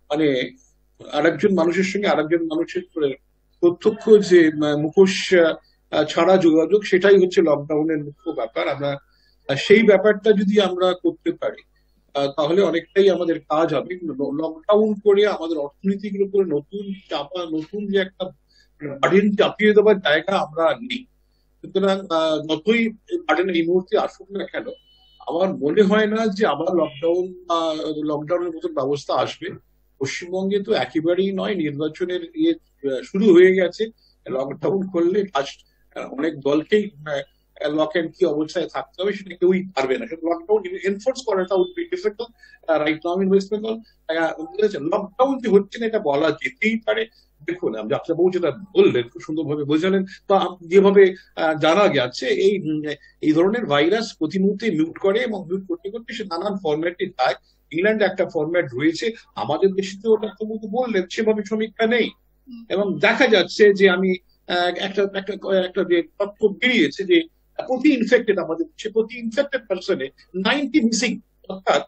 মানে আরেকজন মানুষের সঙ্গে আরেকজন মানুষের প্রত্যক্ষ যে মুখোশ ছাড়া যোগাযোগ, সেটাই হচ্ছে লকডাউনের মুখ্য ব্যাপার। আমরা সেই ব্যাপারটা যদি আমরা করতে পারি তাহলে অনেকটাই আমাদের কাজ হবে। লকডাউন করে আমাদের অর্থনীতির উপরে নতুন চাপা, নতুন যে একটা বার্ডেন চাপিয়ে দেওয়ার জায়গা আমরা নেই। সুতরাং যতই বার্ডেন এই মুহূর্তে আসুক না কেন, আমার মনে হয় না যে আবার লকডাউনের মতন ব্যবস্থা আসবে। পশ্চিমবঙ্গে তো একেবারেই নয়, নির্বাচনের শুরু হয়ে গেছে। লকডাউন করলে অনেক দলকেই লক এন্ড কি অবস্থায় থাকতে হবে, সেটা কেউই পারবে না। লকডাউন এনফোর্স করাটা will be difficult right now in West Bengal. Lockdown যে হচ্ছে না এটা বলা যেতেই পারে। দেখুন, ডাক্তারবাবু যেটা বললেন খুব সুন্দরভাবে বোঝালেন, বা যেভাবে জানা গেছে এই ধরনের ভাইরাস প্রতি মুহূর্তে মিউট করে, এবং মিউট করতে করতে সে নানান ফরম্যাটে যায়। ইংল্যান্ডে একটা ফরম্যাট রয়েছে, আমাদের দেশে তো ডাক্তারবাবু বললেন সেভাবে সমীক্ষা নেই। এবং দেখা যাচ্ছে যে আমি একটা যে তথ্য বেরিয়েছে যে প্রতি ইনফেক্টেড, আমাদের দেশে প্রতি ইনফেক্টেড পার্সনে 90 মিসিং, অর্থাৎ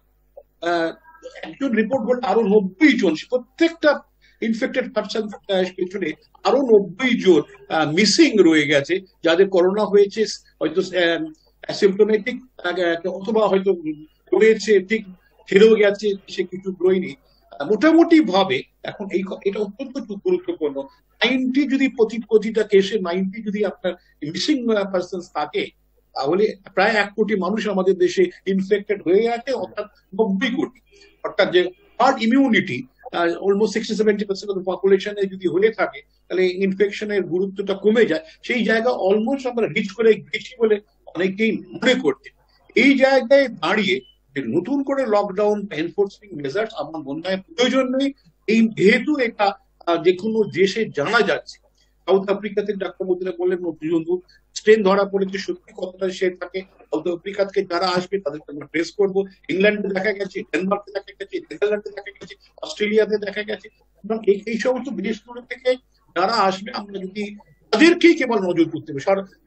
একজন রিপোর্ট বলতে আরো 90 জন, প্রত্যেকটা ইনফেক্টেড পার্সন পেছনে আরো 90 জন মিসিং রয়ে গেছে, যাদের করোনা হয়েছে, হয়তো অ্যাসিম্পটোমেটিক অথবা হয়তো রয়েছে ঠিক ফিরেও গেছে, সে কিছু রয়নি। মোটামুটি ভাবে এখন এটা অত্যন্ত গুরুত্বপূর্ণ। 90 যদি প্রতিটা কেসে 90 যদি আপনার মিসিং পার্সন থাকে, তাহলে প্রায় 1 কোটি মানুষ আমাদের দেশে ইনফেক্টেড হয়ে গেছে, অর্থাৎ 90 কোটি। অর্থাৎ যে হার্ড ইমিউনিটি অলমোস্ট 60-70% অফ পপুলেশনে যদি হয়ে থাকে, তাহলে ইনফেকশনের গুরুত্বটা কমে যায়। সেই জায়গা অলমোস্ট আমরা রিচ করে গেছি বলে অনেকেই মনে করছে। এই জায়গায় দাঁড়িয়ে নতুন করে লকডাউন এনফোর্সিং মেজার্স আমার মনে হয় প্রয়োজন নেই। এই যেহেতু এটা যে কোনো দেশে জানা যাচ্ছে, সাউথ আফ্রিকাতে ডাক্তার মধ্যে বললেন নতুন স্ট্রেন ধরা পড়েছে, সত্যি কথাটা সে থাকে। সাউথ আফ্রিকা থেকে যারা আসবে তাদেরকে আমরা ট্রেস করবো। ইংল্যান্ডে দেখা গেছে, ডেনমার্কে দেখা গেছে, নেদারল্যান্ডে দেখা গেছে, অস্ট্রেলিয়াতে দেখা গেছে। এবং এই সমস্ত বিদেশগুলো থেকে যারা আসবে, আমরা যদি তাদেরকেই কেবল নজর করতে হবে।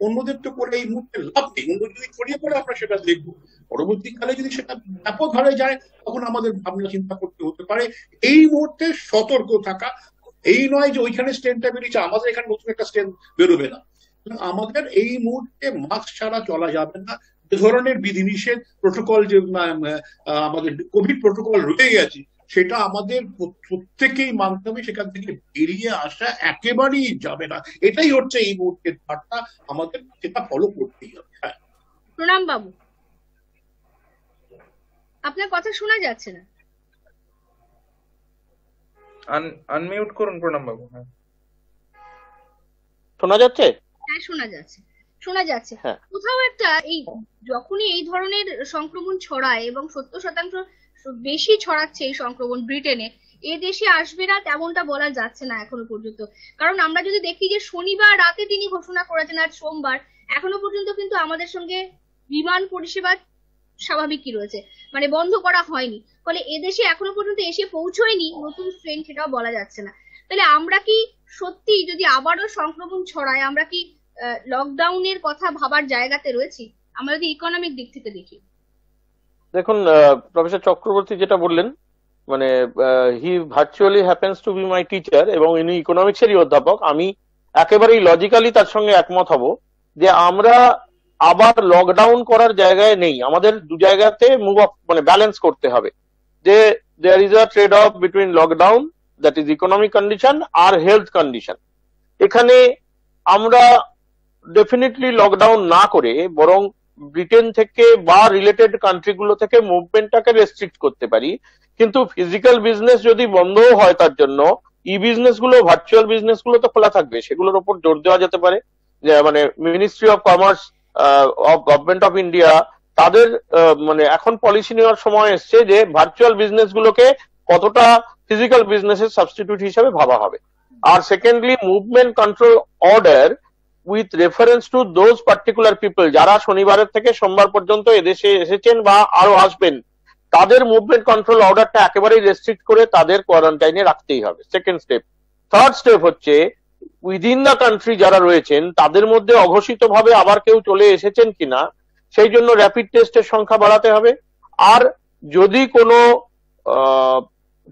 অন্যদের তো করে এই মুহূর্তে লাভ নেই। অন্য যদি ছড়িয়ে পড়ে আমরা সেটা দেখবো, পরবর্তীকালে যদি সেটা ব্যাপক হারে যায় তখন আমাদের ভাবনা চিন্তা করতে হতে পারে। এই মুহূর্তে সতর্ক থাকা, এই নয় যে ওইখানে স্ট্রেনটা বেরিয়েছে আমাদের এখানে নতুন একটা স্ট্রেন বেরোবে না। আমাদের এই মুহূর্তে মাস্ক ছাড়া চলা যাবে না। যে ধরনের বিধিনিষেধ প্রোটোকল, যে আমাদের কোভিড প্রোটোকল রয়ে গেছে, সেটা আমাদের প্রত্যেকেই মানতে হবে। সেখান থেকে বেরিয়ে আসা একেবারেই যাবে না। এটাই হচ্ছে এই মুহূর্তের বার্তা, আমাদের সেটা ফলো করতেই হবে। হ্যাঁ, প্রণাম বাবু, আপনার কথা শোনা যাচ্ছে না। আনমিউট করুন প্রণাম বাবু। হ্যাঁ, শোনা যাচ্ছে? হ্যাঁ, শোনা যাচ্ছে। হ্যাঁ। কোথাও একটা এই যখনই এই ধরনের সংক্রমণ ছড়ায় এবং 70% বেশি ছড়াচ্ছে এই সংক্রমণ ব্রিটেনে, এ দেশে আসবে না তেমনটা বলা যাচ্ছে না এখনো পর্যন্ত। কারণ আমরা যদি দেখি যে শনিবার রাতে তিনি ঘোষণা করেছেন, আজ সোমবার, এখনো পর্যন্ত কিন্তু আমাদের সঙ্গে বিমান পরিষেবা স্বাভাবিকই রয়েছে, মানে বন্ধ করা হয়নি। ফলে এদেশে এখনো পর্যন্ত এসে পৌঁছয়নি নতুন স্ট্রেন, সেটাও বলা যাচ্ছে না। তাহলে আমরা কি সত্যি যদি আবারও সংক্রমণ ছড়ায়, আমরা কি লকডাউনের কথা ভাবার জায়গাতে রয়েছি? আমরা যদি ইকোনমিক দিক থেকে দেখি, দেখুন, প্রফেসর চক্রবর্তী যেটা বললেন, মানে he virtually happens to be my teacher এবং ইনি ইকোনমিক্সেরই অধ্যাপক। আমি একেবারেই লজিক্যালি তার সঙ্গে একমত হব যে আমরা আবার লকডাউন করার জায়গায় নেই। আমাদের দু জায়গাতে মুভ অফ, মানে ব্যালেন্স করতে হবে। যে there is a trade off between lockdown, that is economic condition, আর হেলথ কন্ডিশন। এখানে আমরা ডেফিনেটলি লকডাউন না করে বরং ব্রিটেন থেকে বা রিলেটেড কান্ট্রিগুলো থেকে মুভমেন্টটাকে রেস্ট্রিক্ট করতে পারি। কিন্তু ফিজিক্যাল বিজনেস যদি বন্ধও হয়, তার জন্য ই বিজনেস গুলো, ভার্চুয়াল বিজনেস গুলো তো খোলা থাকবে, সেগুলোর উপর জোর দেওয়া যেতে পারে। যে মানে ministry of commerce of government of India, তাদের মানে এখন পলিসি নেওয়ার সময় এসছে যে ভার্চুয়াল বিজনেস গুলোকে কতটা ফিজিক্যাল বিজনেসের সাবস্টিটিউট হিসেবে ভাবা হবে। আর secondly, movement control order with reference to those particular people যারা শনিবারের থেকে সোমবার পর্যন্ত এদেশে এসেছেন বা আরো আসবেন, তাদের মুভমেন্ট কন্ট্রোল অর্ডারটা একেবারেই রেস্ট্রিক্ট করে তাদের কোয়ারেন্টাইনে রাখতেই হবে। Second step. থার্ড স্টেপ হচ্ছে উইদিন দ্য কান্ট্রি যারা রয়েছেন তাদের মধ্যে অঘোষিত ভাবে আবার কেউ চলে এসেছেন কিনা সেই জন্য র্যাপিড টেস্টের সংখ্যা বাড়াতে হবে। আর যদি কোনো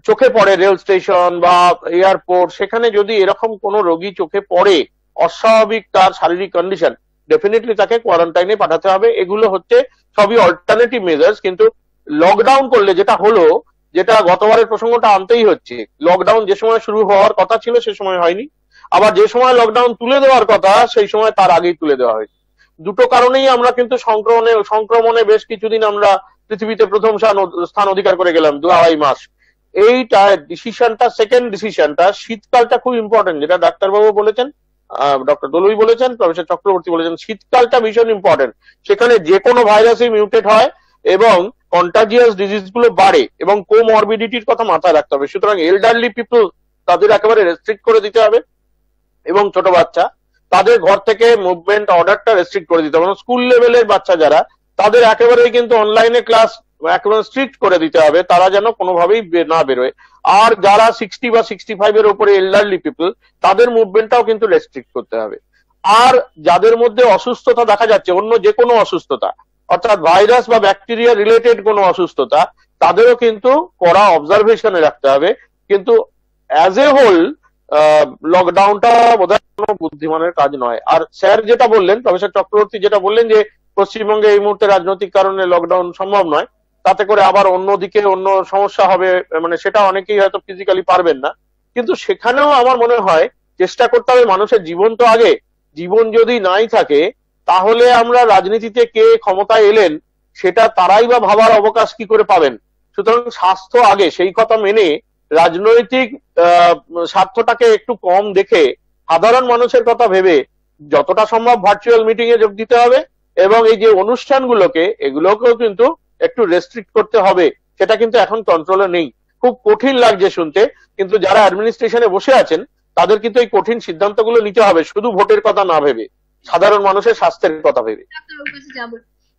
চোখে পড়ে রেল স্টেশন বা এয়ারপোর্ট, সেখানে যদি এরকম কোনো রোগী চোখে পড়ে, অস্বাভাবিক তার শারীরিক কন্ডিশন, ডেফিনেটলি তাকে কোয়ারেন্টাইনে পাঠাতে হবে। এগুলো হচ্ছে সবই অল্টারনেটিভ মেজার্স। কিন্তু লকডাউন করলে যেটা হলো, যেটা গতবারের প্রসঙ্গটা আনতেই হচ্ছে, লকডাউন যে সময় শুরু হওয়ার কথা ছিল সে সময় হয়নি, আবার যে সময় লকডাউন তুলে দেওয়ার কথা সেই সময় তার আগেই তুলে দেওয়া হয়েছে। দুটো কারণেই আমরা কিন্তু সংক্রমণে বেশ কিছুদিন আমরা পৃথিবীতে প্রথম স্থান অধিকার করে গেলাম 2-2.5 মাস। এইটা ডিসিশনটা, সেকেন্ড ডিসিশনটা, শীতকালটা খুব ইম্পর্টেন্ট, যেটা ডাক্তারবাবু বলেছেন, ডক্টর দলুই বলেছেন, প্রফেসর চক্রবর্তী বলেছেন, শীতকালটা ভীষণ ইম্পর্টেন্ট। সেখানে যে কোনো ভাইরাসই মিউটেট হয় এবং কন্টাজিয়াস ডিজিজ গুলো বাড়ে এবং কোমরবিডিটির কথা মাথায় রাখতে হবে। সুতরাং এল্ডারলি পিপল, তাদের একেবারে রেস্ট্রিক্ট করে দিতে হবে, এবং ছোট বাচ্চা তাদের ঘর থেকে মুভমেন্ট অর্ডারটা রেস্ট্রিক্ট করে দিতে হবে। স্কুল লেভেলের বাচ্চা যারা, তাদের একেবারেই কিন্তু অনলাইনে ক্লাস একেবারে স্ট্রিক্ট করে দিতে হবে, তারা যেন কোনোভাবেই না বেরোয়। আর যারা 60 বা 65 এর উপরে এল্ডারলি পিপল, তাদের মুভমেন্টটাও কিন্তু রেস্ট্রিক্ট করতে হবে। আর যাদের মধ্যে অসুস্থতা দেখা যাচ্ছে, অন্য যে কোনো অসুস্থতা, অর্থাৎ ভাইরাস বা ব্যাকটেরিয়া রিলেটেড কোনো অসুস্থতা, তাদেরও কিন্তু কড়া অবজারভেশনে রাখতে হবে। কিন্তু অ্যাজ এ হোল লকডাউনটা বোধহয় কোনো বুদ্ধিমানের কাজ নয়। আর স্যার যেটা বললেন, প্রফেসর চক্রবর্তী যেটা বললেন যে পশ্চিমবঙ্গে এই মুহূর্তে রাজনৈতিক কারণে লকডাউন সম্ভব নয়, তাতে করে আবার অন্যদিকে অন্য সমস্যা হবে, মানে সেটা অনেকেই হয়তো ফিজিক্যালি পারবেন না। কিন্তু সেখানেও আমার মনে হয় চেষ্টা করতে হবে, মানুষের জীবন তো আগে, জীবন যদি নাই থাকে তাহলে আমরা রাজনীতিতে কে ক্ষমতায় এলেন সেটা তারাই বা ভাবার অবকাশ কি করে পাবেন। সুতরাং স্বাস্থ্য আগে, সেই কথা মেনে রাজনৈতিক স্বার্থটাকে একটু কম দেখে সাধারণ মানুষের কথা ভেবে যতটা সম্ভব ভার্চুয়াল মিটিং এ যোগ দিতে হবে, এবং এই যে অনুষ্ঠানগুলোকে, এগুলোকেও কিন্তু একটু রেস্ট্রিক্ট করতে হবে। সেটা কিন্তু এখন কন্ট্রোলে নেই। খুব কঠিন লাগছে শুনতে, কিন্তু যারা অ্যাডমিনিস্ট্রেশনে বসে আছেন তাদের কিন্তু এই কঠিন সিদ্ধান্তগুলো নিতে হবে, শুধু ভোটের কথা না ভেবে, সাধারণ মানুষের স্বাস্থ্যের কথা ভেবে।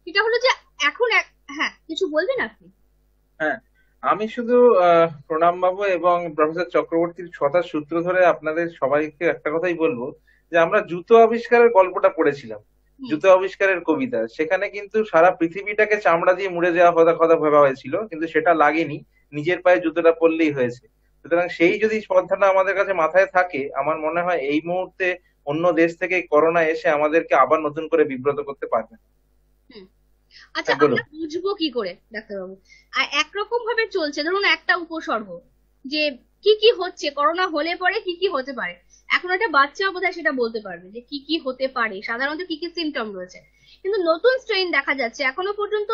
এটা হলো যে এখন হ্যাঁ, কিছু বলবেন আপনি? হ্যাঁ, আমি শুধু প্রণাম বাবু এবং প্রফেসর চক্রবর্তীর কথার সূত্র ধরে আপনাদের সবাইকে একটা কথাই বলবো, যে আমরা জুতো আবিষ্কারের গল্পটা পড়েছিলাম, হুম। জুতো আবিষ্কারের কবিতা, সেখানে কিন্তু সারা পৃথিবীটাকে চামড়া দিয়ে মুড়ে যাওয়া কথা কথা ভাবা হয়েছিল, কিন্তু সেটা লাগেনি, নিজের পায়ে জুতোটা পরলেই হয়েছে। সুতরাং সেই যদি কথাটা আমাদের কাছে মাথায় থাকে, আমার মনে হয় এই মুহূর্তে অন্য দেশ থেকে করোনা এসে আমাদেরকে আবার নতুন করে বিব্রত করতে পারবে না। হুম। আচ্ছা, হ্যাঁ, বলুন। আমরা বুঝবো কি করে ডাক্তারবাবু? একরকম ভাবে চলছে, ধরুন একটা উপসর্গ, যে কি কি হচ্ছে, করোনা হলে পরে কি কি হতে পারে। এখন একটা বাচ্চা বোধহয় সেটা বলতে পারবে যে কি কি হতে পারে, সাধারণত কি কি সিমটম রয়েছে। কিন্তু নতুন স্ট্রেন দেখা যাচ্ছে, এখনো পর্যন্ত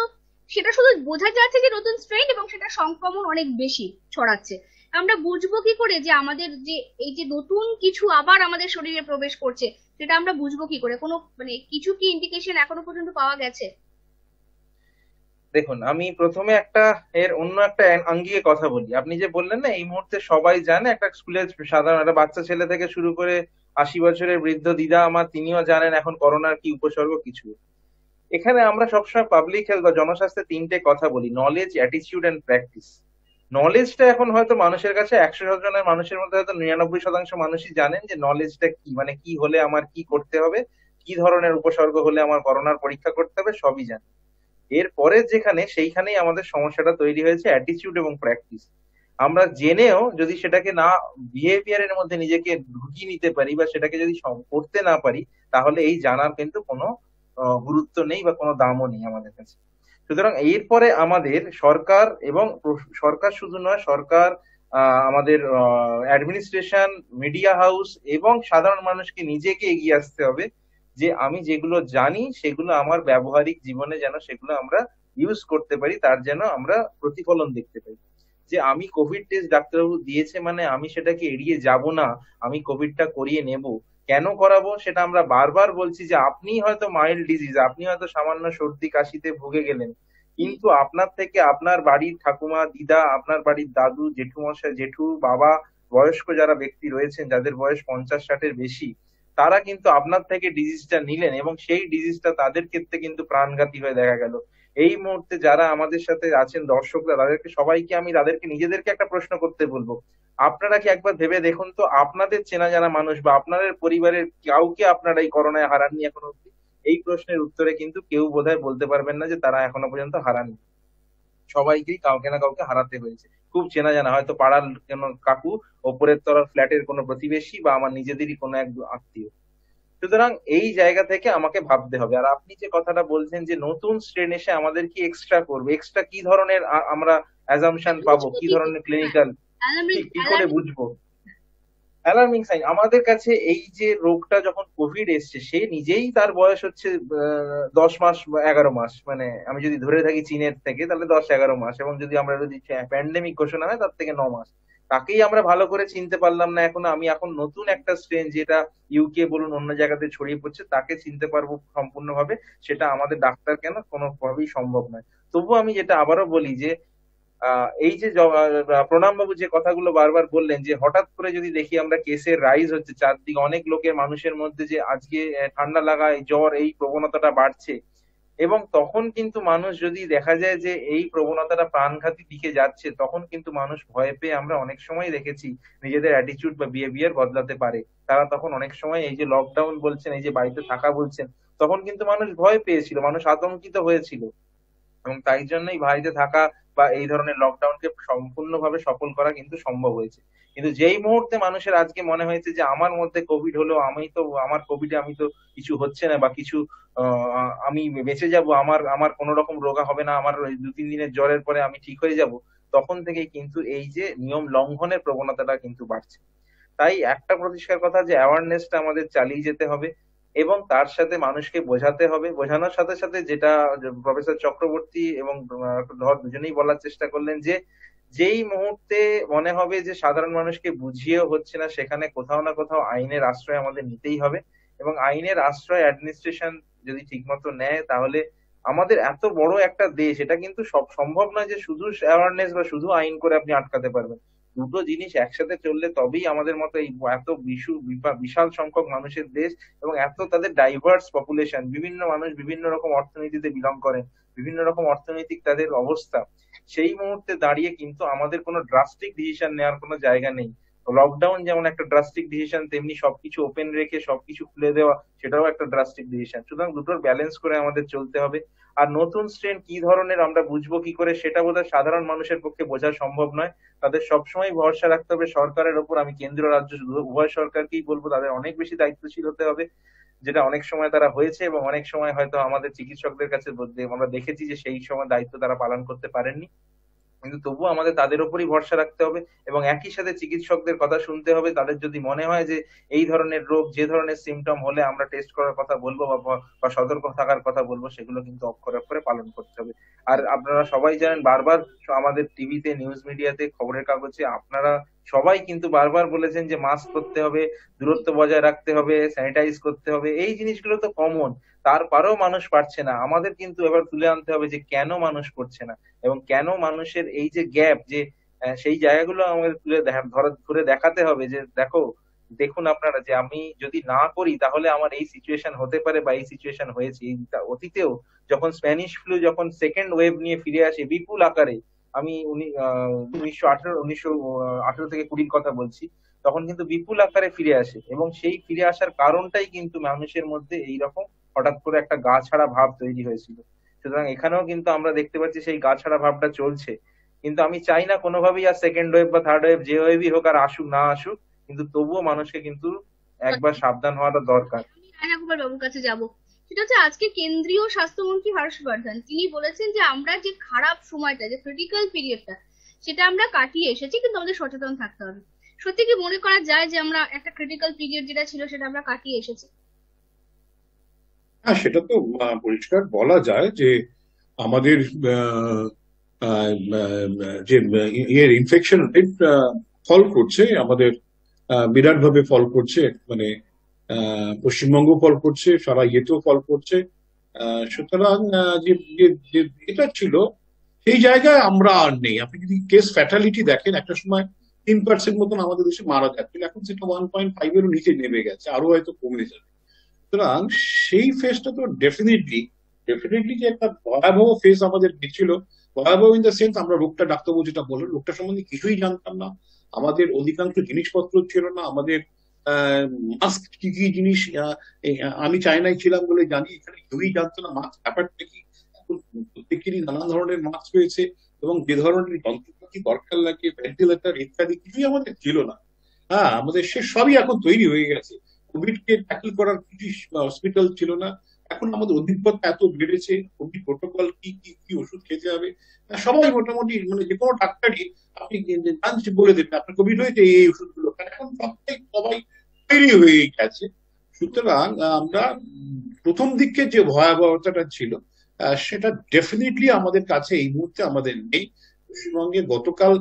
সেটা শুধু বোঝা যাচ্ছে যে নতুন স্ট্রেন, এবং সেটা সংক্রমণ অনেক বেশি ছড়াচ্ছে। আমরা বুঝবো কি করে যে আমাদের যে এই যে নতুন কিছু আবার আমাদের শরীরে প্রবেশ করছে, সেটা আমরা বুঝবো কি করে? কোনো মানে কিছু কি ইন্ডিকেশন এখনো পর্যন্ত পাওয়া গেছে? দেখুন, আমি প্রথমে এর অন্য একটা আঙ্গিকে কথা বলি। আপনি যে বললেন না এই মুহূর্তে সবাই জানে, একটা স্কুলের সাধারণ একটা বাচ্চা ছেলে থেকে শুরু করে 80 বছরের বৃদ্ধ দিদা আমার, তিনিও জানেন এখন করোনার কি উপসর্গ কিছু। এখানে আমরা সবসময় পাবলিক হেলথ বা জনস্বাস্থ্যে তিনটে কথা বলি: নলেজ, অ্যাটিটিউড এন্ড প্র্যাকটিস। নলেজটা এখন হয়তো মানুষের কাছে 100 জনের মানুষের মধ্যে হয়তো 99% মানুষই জানেন যে নলেজটা কি, মানে কি হলে আমার কি করতে হবে, কি ধরনের উপসর্গ হলে আমার করোনার পরীক্ষা করতে হবে, সবই জানেন। এরপরে সেইখানেই আমাদের সমস্যাটা তৈরি হয়েছে, অ্যাটিটিউড এবং প্র্যাকটিস। আমরা জেনেও যদি সেটাকে না, বিহেভিয়ারের মধ্যে নিজেকে ঢুকিয়ে নিতে পারি বা সেটাকে যদি করতে না পারি, তাহলে এই জানার কিন্তু কোনো গুরুত্ব নেই বা কোনো দামও নেই আমাদের কাছে। সুতরাং এরপরে আমাদের সরকার এবং সরকার শুধু নয়, সরকার, আমাদের অ্যাডমিনিস্ট্রেশন, মিডিয়া হাউস এবং সাধারণ মানুষকে নিজেকে এগিয়ে আসতে হবে যে আমি যেগুলো জানি সেগুলো আমার ব্যবহারিক জীবনে যেন সেগুলো আমরা ইউজ করতে পারি, তার যেন আমরা প্রতিফলন দেখতে পাই। যে আমি কোভিড টেস্ট ডাক্তারবাবু দিয়েছে মানে আমি সেটাকে এড়িয়ে যাব না, আমি কোভিডটা করিয়ে নেব। কেন করাবো সেটা আমরা বারবার বলছি যে আপনি হয়তো মাইল্ড ডিজিজ, আপনি হয়তো সামান্য সর্দি কাশিতে ভুগে গেলেন, কিন্তু আপনার থেকে আপনার বাড়ির ঠাকুমা, দিদা, আপনার বাড়ির দাদু, জেঠুমশাই, জেঠু, বাবা, বয়স্ক যারা ব্যক্তি রয়েছেন যাদের বয়স 50-60-এর বেশি, তারা কিন্তু আপনার থেকে ডিজিজটা নিলেন এবং সেই ডিজিজটা তাদের ক্ষেত্রে কিন্তু প্রাণঘাতী হয়ে দেখা গেল। এই মুহূর্তে যারা আমাদের সাথে আছেন দর্শকরা, তাদেরকে নিজেদেরকে একটা প্রশ্ন করতে বলবো: আপনারা কি একবার ভেবে দেখুন তো, আপনাদের চেনা জানা মানুষ বা আপনাদের পরিবারের কাউকে আপনারা এই করোনায় হারাননি এখনো অব্দি? এই প্রশ্নের উত্তরে কিন্তু কেউ বোধহয় বলতে পারবেন না যে তারা এখনো পর্যন্ত হারাননি। সবাইকেই কাউকে না কাউকে হারাতে হয়েছে, খুব চেনা জানা, হয়তো পাড়ার কোনো কাকু, ওপরের তলার ফ্ল্যাটের কোনো প্রতিবেশী বা আমার নিজেদেরই কোনো এক আত্মীয়। সুতরাং এই জায়গা থেকে আমাকে ভাবতে হবে। আর আপনি যে কথাটা বলছেন যে নতুন স্ট্রেন এসে আমাদের কি এক্সট্রা করবে, এক্সট্রা কি ধরনের আমরা অ্যাজাম্পশন পাবো, বুঝবো কি কি করে? ধরনের হ্যাঁ, ক্লিনিক্যাল, অ্যালার্মিং ঠিক কি করে অ্যালার্মিং। বুঝবো? অ্যালার্মিং সাইন আমাদের কাছে এই যে রোগটা যখন কোভিড এসছে, সে নিজেই তার বয়স হচ্ছে 10 মাস বা 11 মাস, মানে আমি যদি ধরে থাকি চীনের থেকে তাহলে 10-11 মাস, এবং যদি প্যান্ডেমিক ঘোষণা হয় তার থেকে 9 মাস। তাকেই আমরা ভালো করে চিনতে পারলাম না এখনো। আমি এখন নতুন একটা স্ট্রেন যেটা ইউকে বলুন অন্য জায়গাতে ছড়িয়ে পড়ছে তাকে চিনতে পারবো সম্পূর্ণভাবে, সেটা আমাদের ডাক্তার কেন কোনোভাবেই সম্ভব নয়। তবু আমি যেটা আবারও বলি যে এই যে প্রণাম বাবু যে কথাগুলো বারবার বললেন যে হঠাৎ করে যদি দেখি আমরা কেসের রাইজ হচ্ছে চারদিকে, অনেক লোকের মানুষের মধ্যে যে আজকে ঠান্ডা লাগায় জ্বর এই প্রবণতাটা বাড়ছে, এবং তখন কিন্তু মানুষ যদি দেখা যায় যে এই প্রবণতাটা প্রাণঘাতী দিকে যাচ্ছে, তখন কিন্তু মানুষ ভয় পেয়ে, আমরা অনেক সময় দেখেছি, নিজেদের অ্যাটিটিউড বা বিহেভিয়ার বদলাতে পারে। তারা তখন অনেক সময় এই যে লকডাউন বলছেন, এই যে বাড়িতে থাকা বলছেন, তখন কিন্তু মানুষ ভয় পেয়েছিল, মানুষ আতঙ্কিত হয়েছিল, এবং তাই জন্যই বাড়িতে থাকা বা এই ধরনের লকডাউনকে সম্পূর্ণভাবে সফল করা কিন্তু সম্ভব হয়েছে। কিন্তু যেই মুহূর্তে মানুষের আজকে মনে হয়েছে যে আমার মধ্যে কোভিড হলো, আমার কোভিডে আমি তো কিছু হচ্ছে না বা কিছু আমি বেঁচে যাব, আমার আমার কোনো রকম রোগা হবে না, আমার ওই 2-3 দিনের জ্বরের পরে আমি ঠিক হয়ে যাব, তখন থেকেই কিন্তু এই যে নিয়ম লঙ্ঘনের প্রবণতাটা কিন্তু বাড়ছে। তাই একটা পরিষ্কার কথা যে অ্যাওয়ারনেসটা আমাদের চালিয়ে যেতে হবে এবং তার সাথে মানুষকে বোঝাতে হবে। বোঝানোর সাথে সাথে যেটা প্রফেসর চক্রবর্তী এবং ধর দুজনেই বলার চেষ্টা করলেন যে যেই মুহূর্তে মনে হবে যে সাধারণ মানুষকে বুঝিয়েও হচ্ছে না, সেখানে কোথাও না কোথাও আইনের আশ্রয় আমাদের নিতেই হবে, এবং আইনের আশ্রয় অ্যাডমিনিস্ট্রেশন যদি ঠিকমতো নেয়, তাহলে আমাদের এত বড় একটা দেশ, এটা কিন্তু সব সম্ভব নয় যে শুধু অ্যাওয়ারনেস বা শুধু আইন করে আপনি আটকাতে পারবেন। দুটো জিনিস একসাথে চললে তবেই আমাদের মতো এই এত বিশাল সংখ্যক মানুষের দেশ এবং এত তাদের ডাইভার্স পপুলেশন, বিভিন্ন মানুষ বিভিন্ন রকম অর্থনীতিতে বিলং করেন, বিভিন্ন রকম অর্থনৈতিক তাদের অবস্থা, সেই মুহূর্তে দাঁড়িয়ে কিন্তু আমাদের কোনো ড্রাস্টিক ডিসিশন নেওয়ার কোনো জায়গা নেই। লকডাউন যেমন একটা ড্রাস্টিক ডিসিশন, তেমনি সবকিছু ওপেন রেখে সবকিছু খুলে দেওয়া সেটাও একটা ড্রাস্টিক ডিসিশন। সুতরাং দুটোর ব্যালেন্স করে আমাদের চলতে হবে। আর নতুন স্ট্রেন কি ধরনের আমরা বুঝবো কি করে সেটা বোধহয় সাধারণ মানুষের পক্ষে বোঝা সম্ভব নয়। তাদের সবসময় ভরসা রাখতে হবে সরকারের ওপর। আমি কেন্দ্র রাজ্য উভয় সরকারকেই বলবো তাদের অনেক বেশি দায়িত্বশীল হতে হবে, যেটা অনেক সময় তারা হয়েছে এবং অনেক সময় হয়তো আমাদের চিকিৎসকদের কাছে আমরা দেখেছি যে সেই সময় দায়িত্ব তারা পালন করতে পারেননি। কিন্তু তবুও আমাদের তাদের উপরই ভরসা রাখতে হবে এবং একই সাথে চিকিৎসকদের কথা শুনতে হবে। তাদের যদি মনে হয় যে এই ধরনের রোগ, যে ধরনের সিমটম হলে আমরা টেস্ট করার কথা বলবো বা সতর্ক থাকার কথা বলবো, সেগুলো কিন্তু অক্ষরে অক্ষরে পালন করতে হবে। আর আপনারা সবাই জানেন, বারবার আমাদের টিভিতে, নিউজ মিডিয়াতে, খবরের কাগজে আপনারা সবাই কিন্তু বারবার বলেছেন যে মাস্ক পরতে হবে, দূরত্ব বজায় রাখতে হবে, স্যানিটাইজ করতে হবে। এই জিনিসগুলো তো কমন, তারপরেও মানুষ পারছে না। আমাদের কিন্তু এবার তুলে আনতে হবে যে কেন মানুষ করছে না এবং কেন মানুষের এই যে গ্যাপ, যে সেই জায়গাগুলো আমাদের ধরে দেখাতে হবে যে দেখুন আপনারা, যে আমি যদি না করি তাহলে আমার এই সিচুয়েশন হতে পারে বা এই সিচুয়েশন হয়েছে। অতীতেও যখন স্প্যানিশ ফ্লু যখন সেকেন্ড ওয়েভ নিয়ে ফিরে আসে বিপুল আকারে, আমি 1918 থেকে 20 কথা বলছি, তখন কিন্তু বিপুল আকারে ফিরে আসে এবং সেই ফিরে আসার কারণটাই কিন্তু মানুষের মধ্যে এইরকম হঠাৎ করে একটা গা ছাড়া ভাব তৈরি হয়েছিল। সুতরাং এখানেও কিন্তু আমরা দেখতে পাচ্ছি সেই গা ছাড়া ভাবটা চলছে। কিন্তু আমি চাই না কোনোভাবেই আর সেকেন্ড ওয়েভ বা থার্ড ওয়েভ, যে ওয়েভই হোক, আর আসুক না আসুক, কিন্তু তবুও মানুষকে কিন্তু একবার সাবধান হওয়াটা দরকার। আমি রায়না গোপাল বাবুর কাছে যাব। সেটা হচ্ছে, আজকে কেন্দ্রীয় স্বাস্থ্যমন্ত্রী হর্ষবর্ধন তিনি বলেছেন যে আমরা যে খারাপ সময়টা, যে ক্রিটিক্যাল পিরিয়ডটা, সেটা আমরা কাটিয়ে এসেছি, কিন্তু আমাদের সচেতন থাকতে হবে। সত্যি কি মনে করা যায় যে আমরা একটা ক্রিটিক্যাল পিরিয়ড যেটা ছিল সেটা আমরা কাটিয়ে এসেছি? হ্যাঁ, সেটা তো পরিষ্কার বলা যায় যে আমাদের আহ, আহ, যে ইনফেকশন রেট ফল করছে, আমাদের বিরাট ভাবে ফল করছে, মানে পশ্চিমবঙ্গ ফল করছে, সারা ইয়েতেও ফল করছে। সুতরাং যে এটা ছিল সেই জায়গায় আমরা আর নেই। আপনি যদি কেস ফ্যাটালিটি দেখেন, একটা সময় 3% মতন আমাদের দেশে মারা যাচ্ছিল, এখন সেটা 1.5-এরও নিচে নেমে গেছে, আরো হয়তো কমে যাবে। সুতরাং সেই ফেজটা তো ডেফিনেটলি যে একটা ভয়াবহ ফেজ আমাদের গেছিল। ভয়াবহ ইন দ্য সেন্স, আমরা রোগটা, ডাক্তারবাবু যেটা বললেন, রোগটা সম্বন্ধে কিছুই জানতাম না। আমাদের অধিকাংশ জিনিসপত্র ছিল না। আমাদের মাস্ক কি কি জিনিস, আমি চায়নায় ছিলাম বলে জানি, এখানে কেউই জানতো না মাস্ক ব্যাপারটা কি। এখন প্রত্যেকেরই নানান ধরনের মাস্ক হয়েছে এবং যে ধরনের যন্ত্রপাতি দরকার লাগে, ভেন্টিলেটর ইত্যাদি, কিছুই আমাদের ছিল না। হ্যাঁ, আমাদের সে সবই এখন তৈরি হয়ে গেছে। কোভিড কে ট্যাকল করার কিছু হসপিটাল ছিল না। এখন আমাদের অভিজ্ঞতা এত বেড়েছে, কোভিড প্রোটোকল কি কি কি ওষুধ খেতে হবে, সবাই মোটামুটি, মানে যে কোনো ডাক্তারই আপনি জানছি বলে দেবেন আপনার কোভিড হয়েছে, এই ওষুধগুলো এখন সবাই তৈরি হয়ে গেছে। সুতরাং আমরা প্রথম দিকে যে ভয়াবহতাটা ছিল সেটা ডেফিনেটলি আমাদের কাছে এই মুহূর্তে আমাদের নেই। পশ্চিমবঙ্গে গতকাল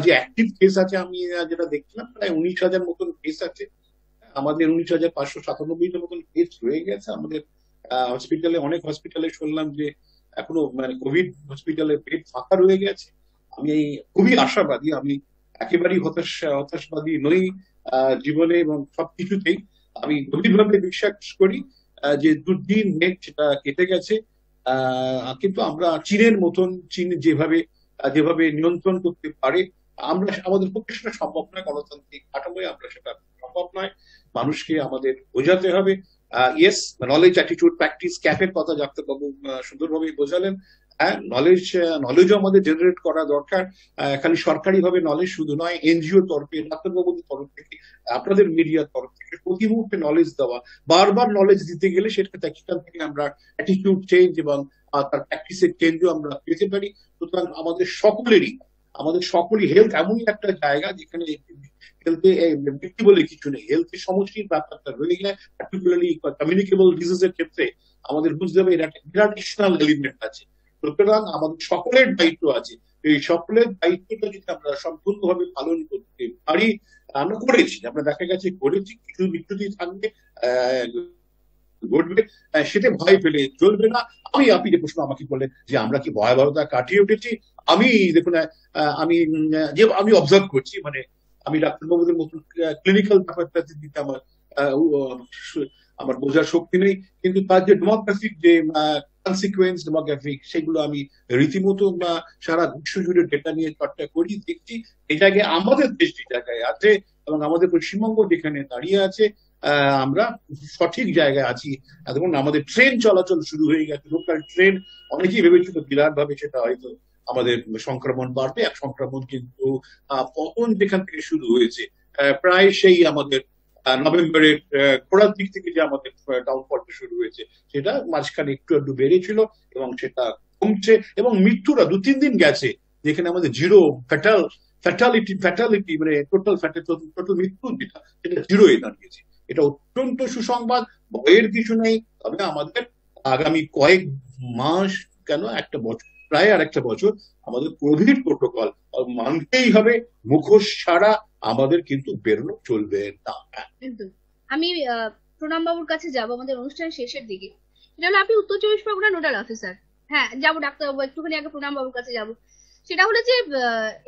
যে অ্যাক্টিভ কেস আছে, আমি যেটা দেখছিলাম, প্রায় 19,000 মতন কেস আছে। আমাদের 19,597 মতন কেস রয়ে গেছে আমাদের হসপিটালে। অনেক হসপিটালে শুনলাম যে এখনো মানে কোভিড হসপিটালে বেড ফাঁকা রয়ে গেছে। আমি খুবই আশাবাদী, আমি একেবারেই হতাশবাদী নই জীবনে এবং সবকিছুতেই। আমি গভীরভাবে বিশ্বাস করি যে দুর্দিন মেঘ সেটা কেটে গেছে। কিন্তু আমরা চীনের মতন, চীন যেভাবে নিয়ন্ত্রণ করতে পারে, আমাদের পক্ষে সেটা সম্ভব নয়। গণতান্ত্রিক কাঠামোয় আমরা সেটা সম্ভব নয়। মানুষকে আমাদের বোঝাতে হবে। ইয়েস, নলেজ, অ্যাটিটিউড, প্র্যাকটিস, ক্যাফের কথা ডাক্তারবাবু সুন্দরভাবে বোঝালেন। হ্যাঁ, নলেজও আমাদের জেনারেট করা দরকার। খালি সরকারি ভাবে নলেজ শুধু নয়, এনজিও তরফে, ডাক্তারবাবুদের তরফ থেকে, আপনাদের মিডিয়ার তরফ থেকে প্রতি মুহূর্তে নলেজ দেওয়া। বারবার নলেজ দিতে গেলে সেখান থেকে আমরা অ্যাটিটিউড চেঞ্জ এবং তার প্র্যাকটিসের চেঞ্জও আমরা পেতে পারি। সুতরাং আমাদের সকলেরই হেলথ এমনই একটা জায়গা যেখানে হেলথে ব্যক্তি বলে কিছু নেই, হেলথের সমষ্টির ব্যাপারটা রয়ে গেলে, পার্টিকুলারলি কমিউনিকেবল ডিজিজের ক্ষেত্রে আমাদের বুঝতে হবে এটা একটা গ্রাডেশনাল এলিমেন্ট আছে। সুতরাং আমাদের সকলের দায়িত্ব আছে। এই সকলের দায়িত্বটা যদি আমরা সম্পূর্ণভাবে পালন করতে পারি, আমরা করেছি, আমরা দেখা গেছে করেছি, কিছু বিচ্যুতি থাকবে, ঘটবে, সেটা ভয় পেলে চলবে না। আপনি যে প্রশ্ন আমাকে করলেন যে আমরা কি ভয়াবহতা কাটিয়ে উঠেছি, দেখুন, আমি অবজার্ভ করছি, মানে আমি ডাক্তারবাবুদের মতন ক্লিনিক্যাল ব্যাপারটা দিতে আমার বোঝার শক্তি নেই, কিন্তু তার যে ডেমোগ্রাফিক যে কনসিকুয়েন্স, ডেমোগ্রাফিক, সেগুলো আমি রীতিমতো সারা বিশ্ব জুড়ে ডেটা নিয়ে চর্চা করি, দেখছি এই জায়গায় আমাদের দেশ যে জায়গায় আছে এবং আমাদের পশ্চিমবঙ্গ যেখানে দাঁড়িয়ে আছে, আমরা সঠিক জায়গায় আছি। এখন আমাদের ট্রেন চলাচল শুরু হয়ে গেছে, লোকাল ট্রেন। অনেকেই ভেবেছিল বিরাট ভাবে সেটা হয়তো আমাদের সংক্রমণ বাড়বে, আর সংক্রমণ কিন্তু পতন যেখান থেকে শুরু হয়েছে, প্রায় সেই আমাদের নভেম্বরের গোড়ার দিক থেকে যে আমাদের ডাউনফলটা শুরু হয়েছে, সেটা মাঝখানে একটু একটু বেড়েছিল এবং সেটা কমছে। এবং মৃত্যুরা 2-3 দিন গেছে যেখানে আমাদের জিরো ফ্যাটালিটি মানে টোটাল মৃত্যু যেটা, সেটা জিরোয় দাঁড়িয়েছে। এটা অত্যন্ত সুসংবাদ, ভয়ের কিছু নেই। তবে আমাদের আগামী কয়েক মাস, কেন একটা বছর, প্রায় আর একটা বছর আমাদের কোভিড প্রোটোকল মানতেই হবে। মুখোশ ছাড়া আমাদের কিন্তু বেরোনো চলবে না। একদম। আমি প্রণাম বাবুর কাছে যাব আমাদের অনুষ্ঠান শেষের দিকে। সেটা হলো, আপনি উত্তর চব্বিশ পরগনা নোডাল অফিসার। হ্যাঁ, যাবো ডাক্তারবাবু, একটুখানি আগে প্রণাম বাবুর কাছে যাব। সেটা হলো যে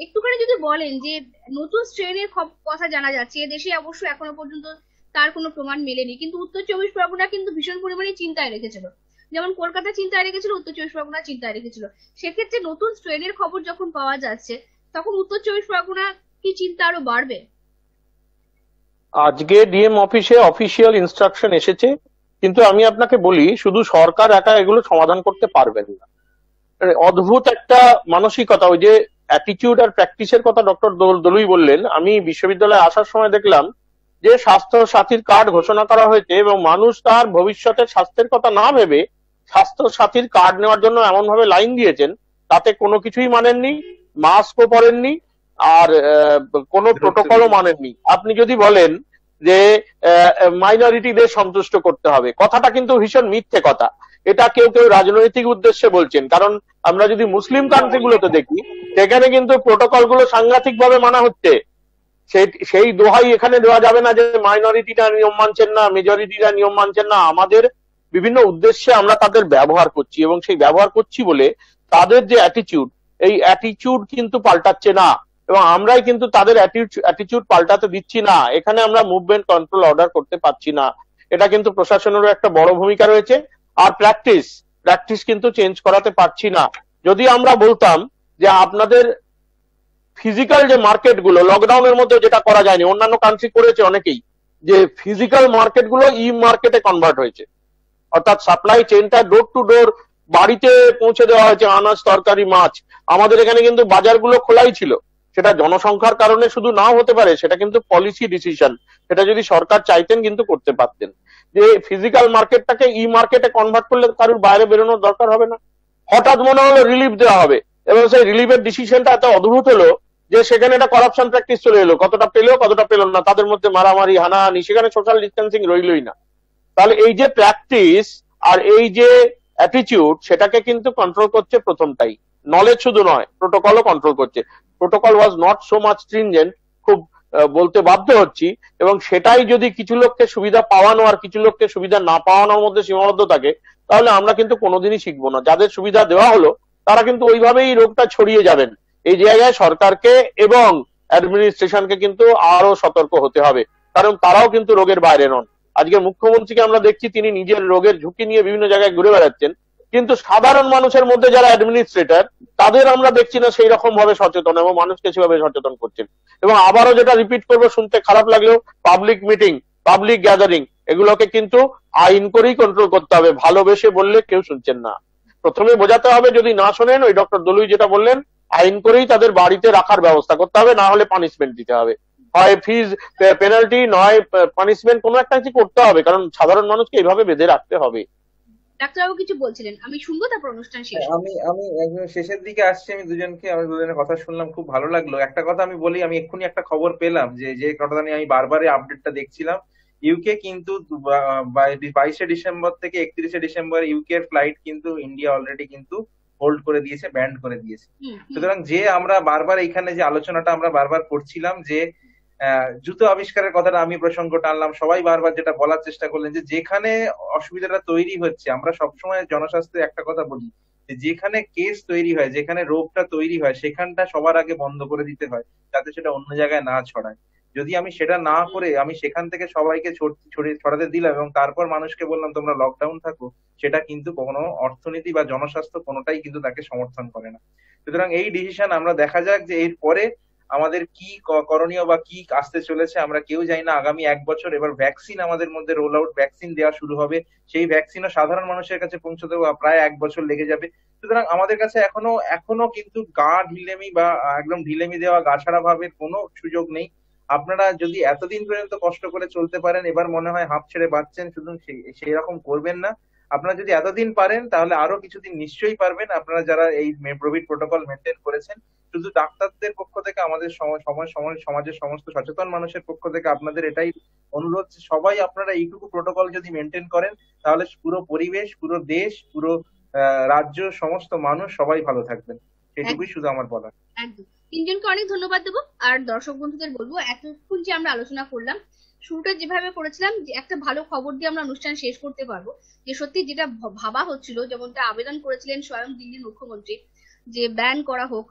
একটুখানি যদি বলেন যে নতুন স্ট্রেনের কথা জানা যাচ্ছে, দেশে অবশ্য এখনো পর্যন্ত তার কোনো প্রমাণ মেলেনি, কিন্তু উত্তর চব্বিশ পরগনা কিন্তু ভীষণ পরিমাণে চিন্তায় রেখেছিল। যেমন কলকাতা চিন্তায় রেখেছিল, উত্তর চব্বিশ পরগনা চিন্তায় রেখেছিল। সেক্ষেত্রে নতুন স্ট্রেনের খবর যখন পাওয়া যাচ্ছে, তখন উত্তর চব্বিশ পরগনা কি চিন্তা আরো বাড়বে? আজকে ডিএম অফিসে অফিসিয়াল ইনস্ট্রাকশন এসেছে, কিন্তু আমি আপনাকে বলি শুধু সরকার একা এগুলো সমাধান করতে পারবেন না। অদ্ভুত একটা মানসিকতা, ওই যে অ্যাটিটিউড আর প্র্যাকটিসের কথা ডক্টর দলুই বললেন। আমি বিশ্ববিদ্যালয়ে আসার সময় দেখলাম যে স্বাস্থ্য সাথীর কার্ড ঘোষণা করা হয়েছে এবং মানুষ তার ভবিষ্যতের স্বাস্থ্যের কথা না ভেবে স্বাস্থ্য সাথীর কার্ড নেওয়ার জন্য এমন ভাবে লাইন দিয়েছেন, তাতে কোনো কিছুই মানেননি, মাস্কও পরেননি, আর কোনো প্রোটোকলও মানেননি। আপনি যদি বলেন যে মাইনরিটিদের সন্তুষ্ট করতে হবে, কথাটা কিন্তু ভীষণ মিথ্যে কথা। এটা কেউ কেউ রাজনৈতিক উদ্দেশ্যে বলছেন, কারণ আমরা যদি মুসলিম কান্ট্রি গুলোতে দেখি, সেখানে কিন্তু প্রোটোকল গুলো সাংঘাতিক ভাবে মানা হচ্ছে। সেই দোহাই এখানে দেওয়া যাবে না যে মাইনরিটিরা নিয়ম মানছেন না, মেজরিটিরা নিয়ম মানছেন না। আমাদের বিভিন্ন উদ্দেশ্যে আমরা তাদের ব্যবহার করছি, এবং সেই ব্যবহার করছি বলে তাদের যে অ্যাটিটিউড, এই অ্যাটিটিউড কিন্তু পাল্টাচ্ছে না, এবং আমরাই কিন্তু তাদের অ্যাটিটিউড পাল্টাতে দিচ্ছি না। এখানে আমরা মুভমেন্ট কন্ট্রোল অর্ডার করতে পারছি না। এটা কিন্তু প্রশাসনেরও একটা বড় ভূমিকা রয়েছে। আর প্র্যাকটিস কিন্তু চেঞ্জ করাতে পারছি না। যদি আমরা বলতাম যে আপনাদের ফিজিক্যাল যে মার্কেট গুলো, লকডাউনের মধ্যে যেটা করা যায়নি, অন্যান্য কান্ট্রি করেছে অনেকেই, যে ফিজিক্যাল মার্কেট গুলো ই মার্কেটে কনভার্ট হয়েছে, অর্থাৎ সাপ্লাই চেনটা ডোর টু ডোর বাড়িতে পৌঁছে দেওয়া হয়েছে আনাজ, তরকারি, মাছ। আমাদের এখানে কিন্তু বাজারগুলো খোলাই ছিল। সেটা জনসংখ্যার কারণে শুধু নাও হতে পারে, সেটা কিন্তু পলিসি ডিসিশন। সেটা যদি সরকার চাইতেন কিন্তু করতে পারতেন, যে ফিজিক্যাল মার্কেটটাকে ই মার্কেটে কনভার্ট করলে কারোর বাইরে বেরোনোর দরকার হবে না। হঠাৎ মনে হলো রিলিফ দেওয়া হবে, এবং সেই রিলিফের ডিসিশনটা এত অদ্ভুত হলো যে সেখানে একটা করাপশন প্র্যাকটিস চলে এলো। কতটা পেলো কতটা পেল না, তাদের মধ্যে মারামারি, হানাহানি, সেখানে সোশ্যাল ডিস্টেন্সিং রইলই না। তাহলে এই যে প্র্যাকটিস আর এই যে অ্যাটিটিউড, সেটাকে কিন্তু কন্ট্রোল করছে প্রথমটাই। নলেজ শুধু নয়, প্রোটোকলও কন্ট্রোল করছে। Protocol was not so much stringent, খুব বলতে বাধ্য হচ্ছি, এবং সেটাই যদি কিছু লোককে সুবিধা পাওয়ানো আর কিছু লোককে সুবিধা না পাওয়ানোর মধ্যে সীমাবদ্ধ থাকে, তাহলে আমরা কিন্তু কোনোদিনই শিখবো না। যাদের সুবিধা দেওয়া হলো তারা কিন্তু ওইভাবেই রোগটা ছড়িয়ে যাবেন। এই জায়গায় সরকারকে এবং অ্যাডমিনিস্ট্রেশনকে কিন্তু আরো সতর্ক হতে হবে, কারণ তারাও কিন্তু রোগের বাইরে নন। আজকে মুখ্যমন্ত্রীকে আমরা দেখছি তিনি নিজের রোগের ঝুঁকি নিয়ে বিভিন্ন জায়গায় ঘুরে বেড়াচ্ছেন, কিন্তু সাধারণ মানুষের মধ্যে যারা অ্যাডমিনিস্ট্রেটর, তাদের আমরা দেখছি না সেই রকম ভাবে সচেতন, এবং মানুষকে সেভাবে সচেতন করছেন। এবং আবারও যেটা রিপিট করবো, শুনতে খারাপ লাগলেও, পাবলিক মিটিং, পাবলিক গ্যাদারিং, এগুলোকে কিন্তু আইন করেই কন্ট্রোল করতে হবে। ভালোবেসে বললে কেউ শুনছেন না। প্রথমে বোঝাতে হবে, যদি না শোনেন, ওই ডক্টর দলুই যেটা বললেন, আইন করেই তাদের বাড়িতে রাখার ব্যবস্থা করতে হবে, না হলে পানিশমেন্ট দিতে হবে। হয় ফিজ পেনাল্টি, নয় পানিশমেন্ট, কোনো একটা কিছু করতে হবে, কারণ সাধারণ মানুষকে এইভাবে বেঁধে রাখতে হবে। ডাক্তারবাবু কিছু বলছিলেন, আমি শুনবো, তারপর অনুষ্ঠান শেষ। আমি আমি একদম শেষের দিকে আসছি। আমি দুজনের কথা শুনলাম, খুব ভালো লাগলো। একটা কথা আমি বলি, আমি এক্ষুনি একটা খবর পেলাম যে কথাটা নিয়ে আমি বারবারই আপডেটটা দেখছিলাম। ইউকে কিন্তু 22শে ডিসেম্বর থেকে 31শে ডিসেম্বর ইউকে এর ফ্লাইট কিন্তু ইন্ডিয়া অলরেডি কিন্তু হোল্ড করে দিয়েছে, ব্যান্ড করে দিয়েছে। সুতরাং যে আমরা বারবার এইখানে যে আলোচনাটা আমরা বারবার করছিলাম, যে জুতো আবিষ্কারের কথাটা আমি প্রসঙ্গ টানলাম, সবাই বারবার যেটা বলার চেষ্টা করলেন, যে যেখানে অসুবিধাটা তৈরি হচ্ছে, আমরা সবসময় জনস্বাস্থ্যে একটা কথা বলি, যে যেখানে কেস তৈরি হয়, যেখানে রোগটা তৈরি হয়, সেখানটা সবার আগে বন্ধ করে দিতে হয়, যাতে সেটা অন্য জায়গায় না ছড়ায়। যদি আমি সেটা না করে আমি সেখান থেকে সবাইকে ছড়াতে দিলাম এবং তারপর মানুষকে বললাম তোমরা লকডাউন থাকো, সেটা কিন্তু কোনো অর্থনীতি বা জনস্বাস্থ্য কোনোটাই কিন্তু তাকে সমর্থন করে না। সুতরাং এই ডিসিশন আমরা দেখা যাক যে এর পরে আমাদের কি করণীয় বা কি আসতে চলেছে আমরা কেউ জানি না। আগামী 1 বছর এবার ভ্যাকসিন আমাদের মধ্যে রোল আউট, ভ্যাকসিন দেওয়া শুরু হবে, সেই ভ্যাকসিনও সাধারণ মানুষের কাছে পৌঁছতে প্রায় 1 বছর লেগে যাবে। সুতরাং আমাদের কাছে এখনো কিন্তু গা ঢিলেমি বা একদম ঢিলেমি দেওয়া গা ছাড়া ভাবের কোনো সুযোগ নেই। আপনারা যদি এতদিন পর্যন্ত কষ্ট করে চলতে পারেন, এবার মনে হয় হাঁপ ছেড়ে বাঁচছেন, শুধু সেই রকম করবেন না। আপনারা যদি এতদিন পারেন তাহলে আরো কিছুদিন নিশ্চয়ই পারবেন। আপনারা যারা এই কোভিড প্রোটোকল মেনটেন করেছেন, শুধু ডাক্তারদের পক্ষ থেকে আমাদের সমাজের সমস্ত সচেতন মানুষের পক্ষ থেকে আপনাদের এটাই অনুরোধ, সবাই আপনারা এইটুকু প্রোটোকল যদি মেনটেন করেন তাহলে পুরো পরিবেশ, পুরো দেশ, পুরো রাজ্য, সমস্ত মানুষ সবাই ভালো থাকবেন। সেটুকুই শুধু আমার বলার। একদম। তিনজনকে অনেক ধন্যবাদ দেবো। আর দর্শক বন্ধুদের বলবো, এতক্ষণ যে আমরা আলোচনা করলাম, শুরুটা যেভাবে করেছিলাম যে একটা ভালো খবর দিয়ে আমরা অনুষ্ঠান শেষ করতে পারবো, যে সত্যি যেটা ভাবা হচ্ছিল, যেমনটা আবেদন করেছিলেন স্বয়ং দিল্লির মুখ্যমন্ত্রী, যে ব্যান করা হোক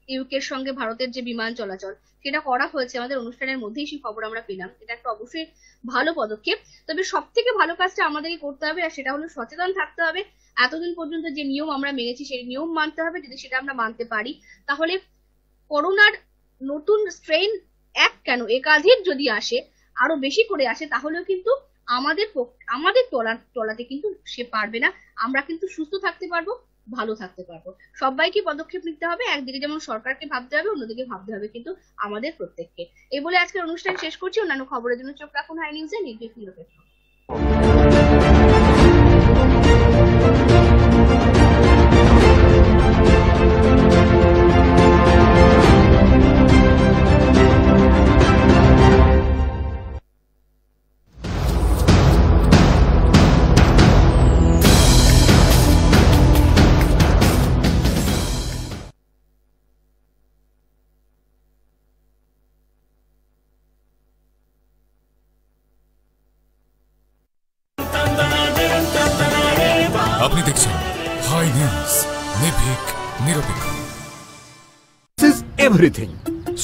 ইউকের সঙ্গে ভারতের যে বিমান চলাচল, সেটা করা হয়েছে আমাদের অনুষ্ঠানের মধ্যেই, সেই খবর আমরা পেলাম। এটা একটা অবশ্যই ভালো পদক্ষেপ। তবে সব থেকে ভালো কাজটা আমাদেরই করতে হবে, আর সেটা হলো সচেতন থাকতে হবে। এতদিন পর্যন্ত যে নিয়ম আমরা মেনেছি সেই নিয়ম মানতে হবে। যদি সেটা আমরা মানতে পারি, তাহলে করোনার নতুন স্ট্রেন একাধিক যদি আসে, আরো বেশি করে আসে, তাহলেও কিন্তু আমাদের তলাতে কিন্তু সে পারবে না। আমরা কিন্তু সুস্থ থাকতে পারবো, ভালো থাকতে পারবো। সবাইকে পদক্ষেপ নিতে হবে। একদিকে যেমন সরকারকে ভাবতে হবে, অন্যদিকে ভাবতে হবে কিন্তু আমাদের প্রত্যেককে। এই বলে আজকের অনুষ্ঠান শেষ করছি। অন্যান্য খবরের জন্য চোখ রাখুন হাই নিউজে। নির্ভীক। আপনি দেখছেন হাই নিউজ, নির্ভীক, নিরপেক্ষ। This is everything.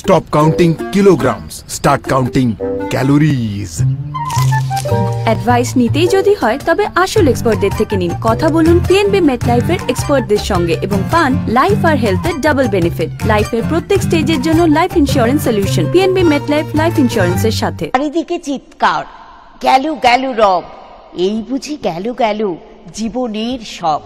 Stop counting kilograms. Start counting calories. Advice নিতেই যদি হয় তবে আসল এক্সপার্টদের থেকে নিন। কথা বলুন পিএনবি মেটলাইফের এক্সপার্টদের সঙ্গে এবং পান লাইফ আর হেলথের ডাবল বেনিফিট। লাইফের প্রত্যেক স্টেজের জন্য life insurance solution PNB MetLife life ইন্স্যুরেন্সের সাথে। চারিদিকে চিৎকার, গেল গেল রব, এই বুঝি গেল গেল জীবনের সব।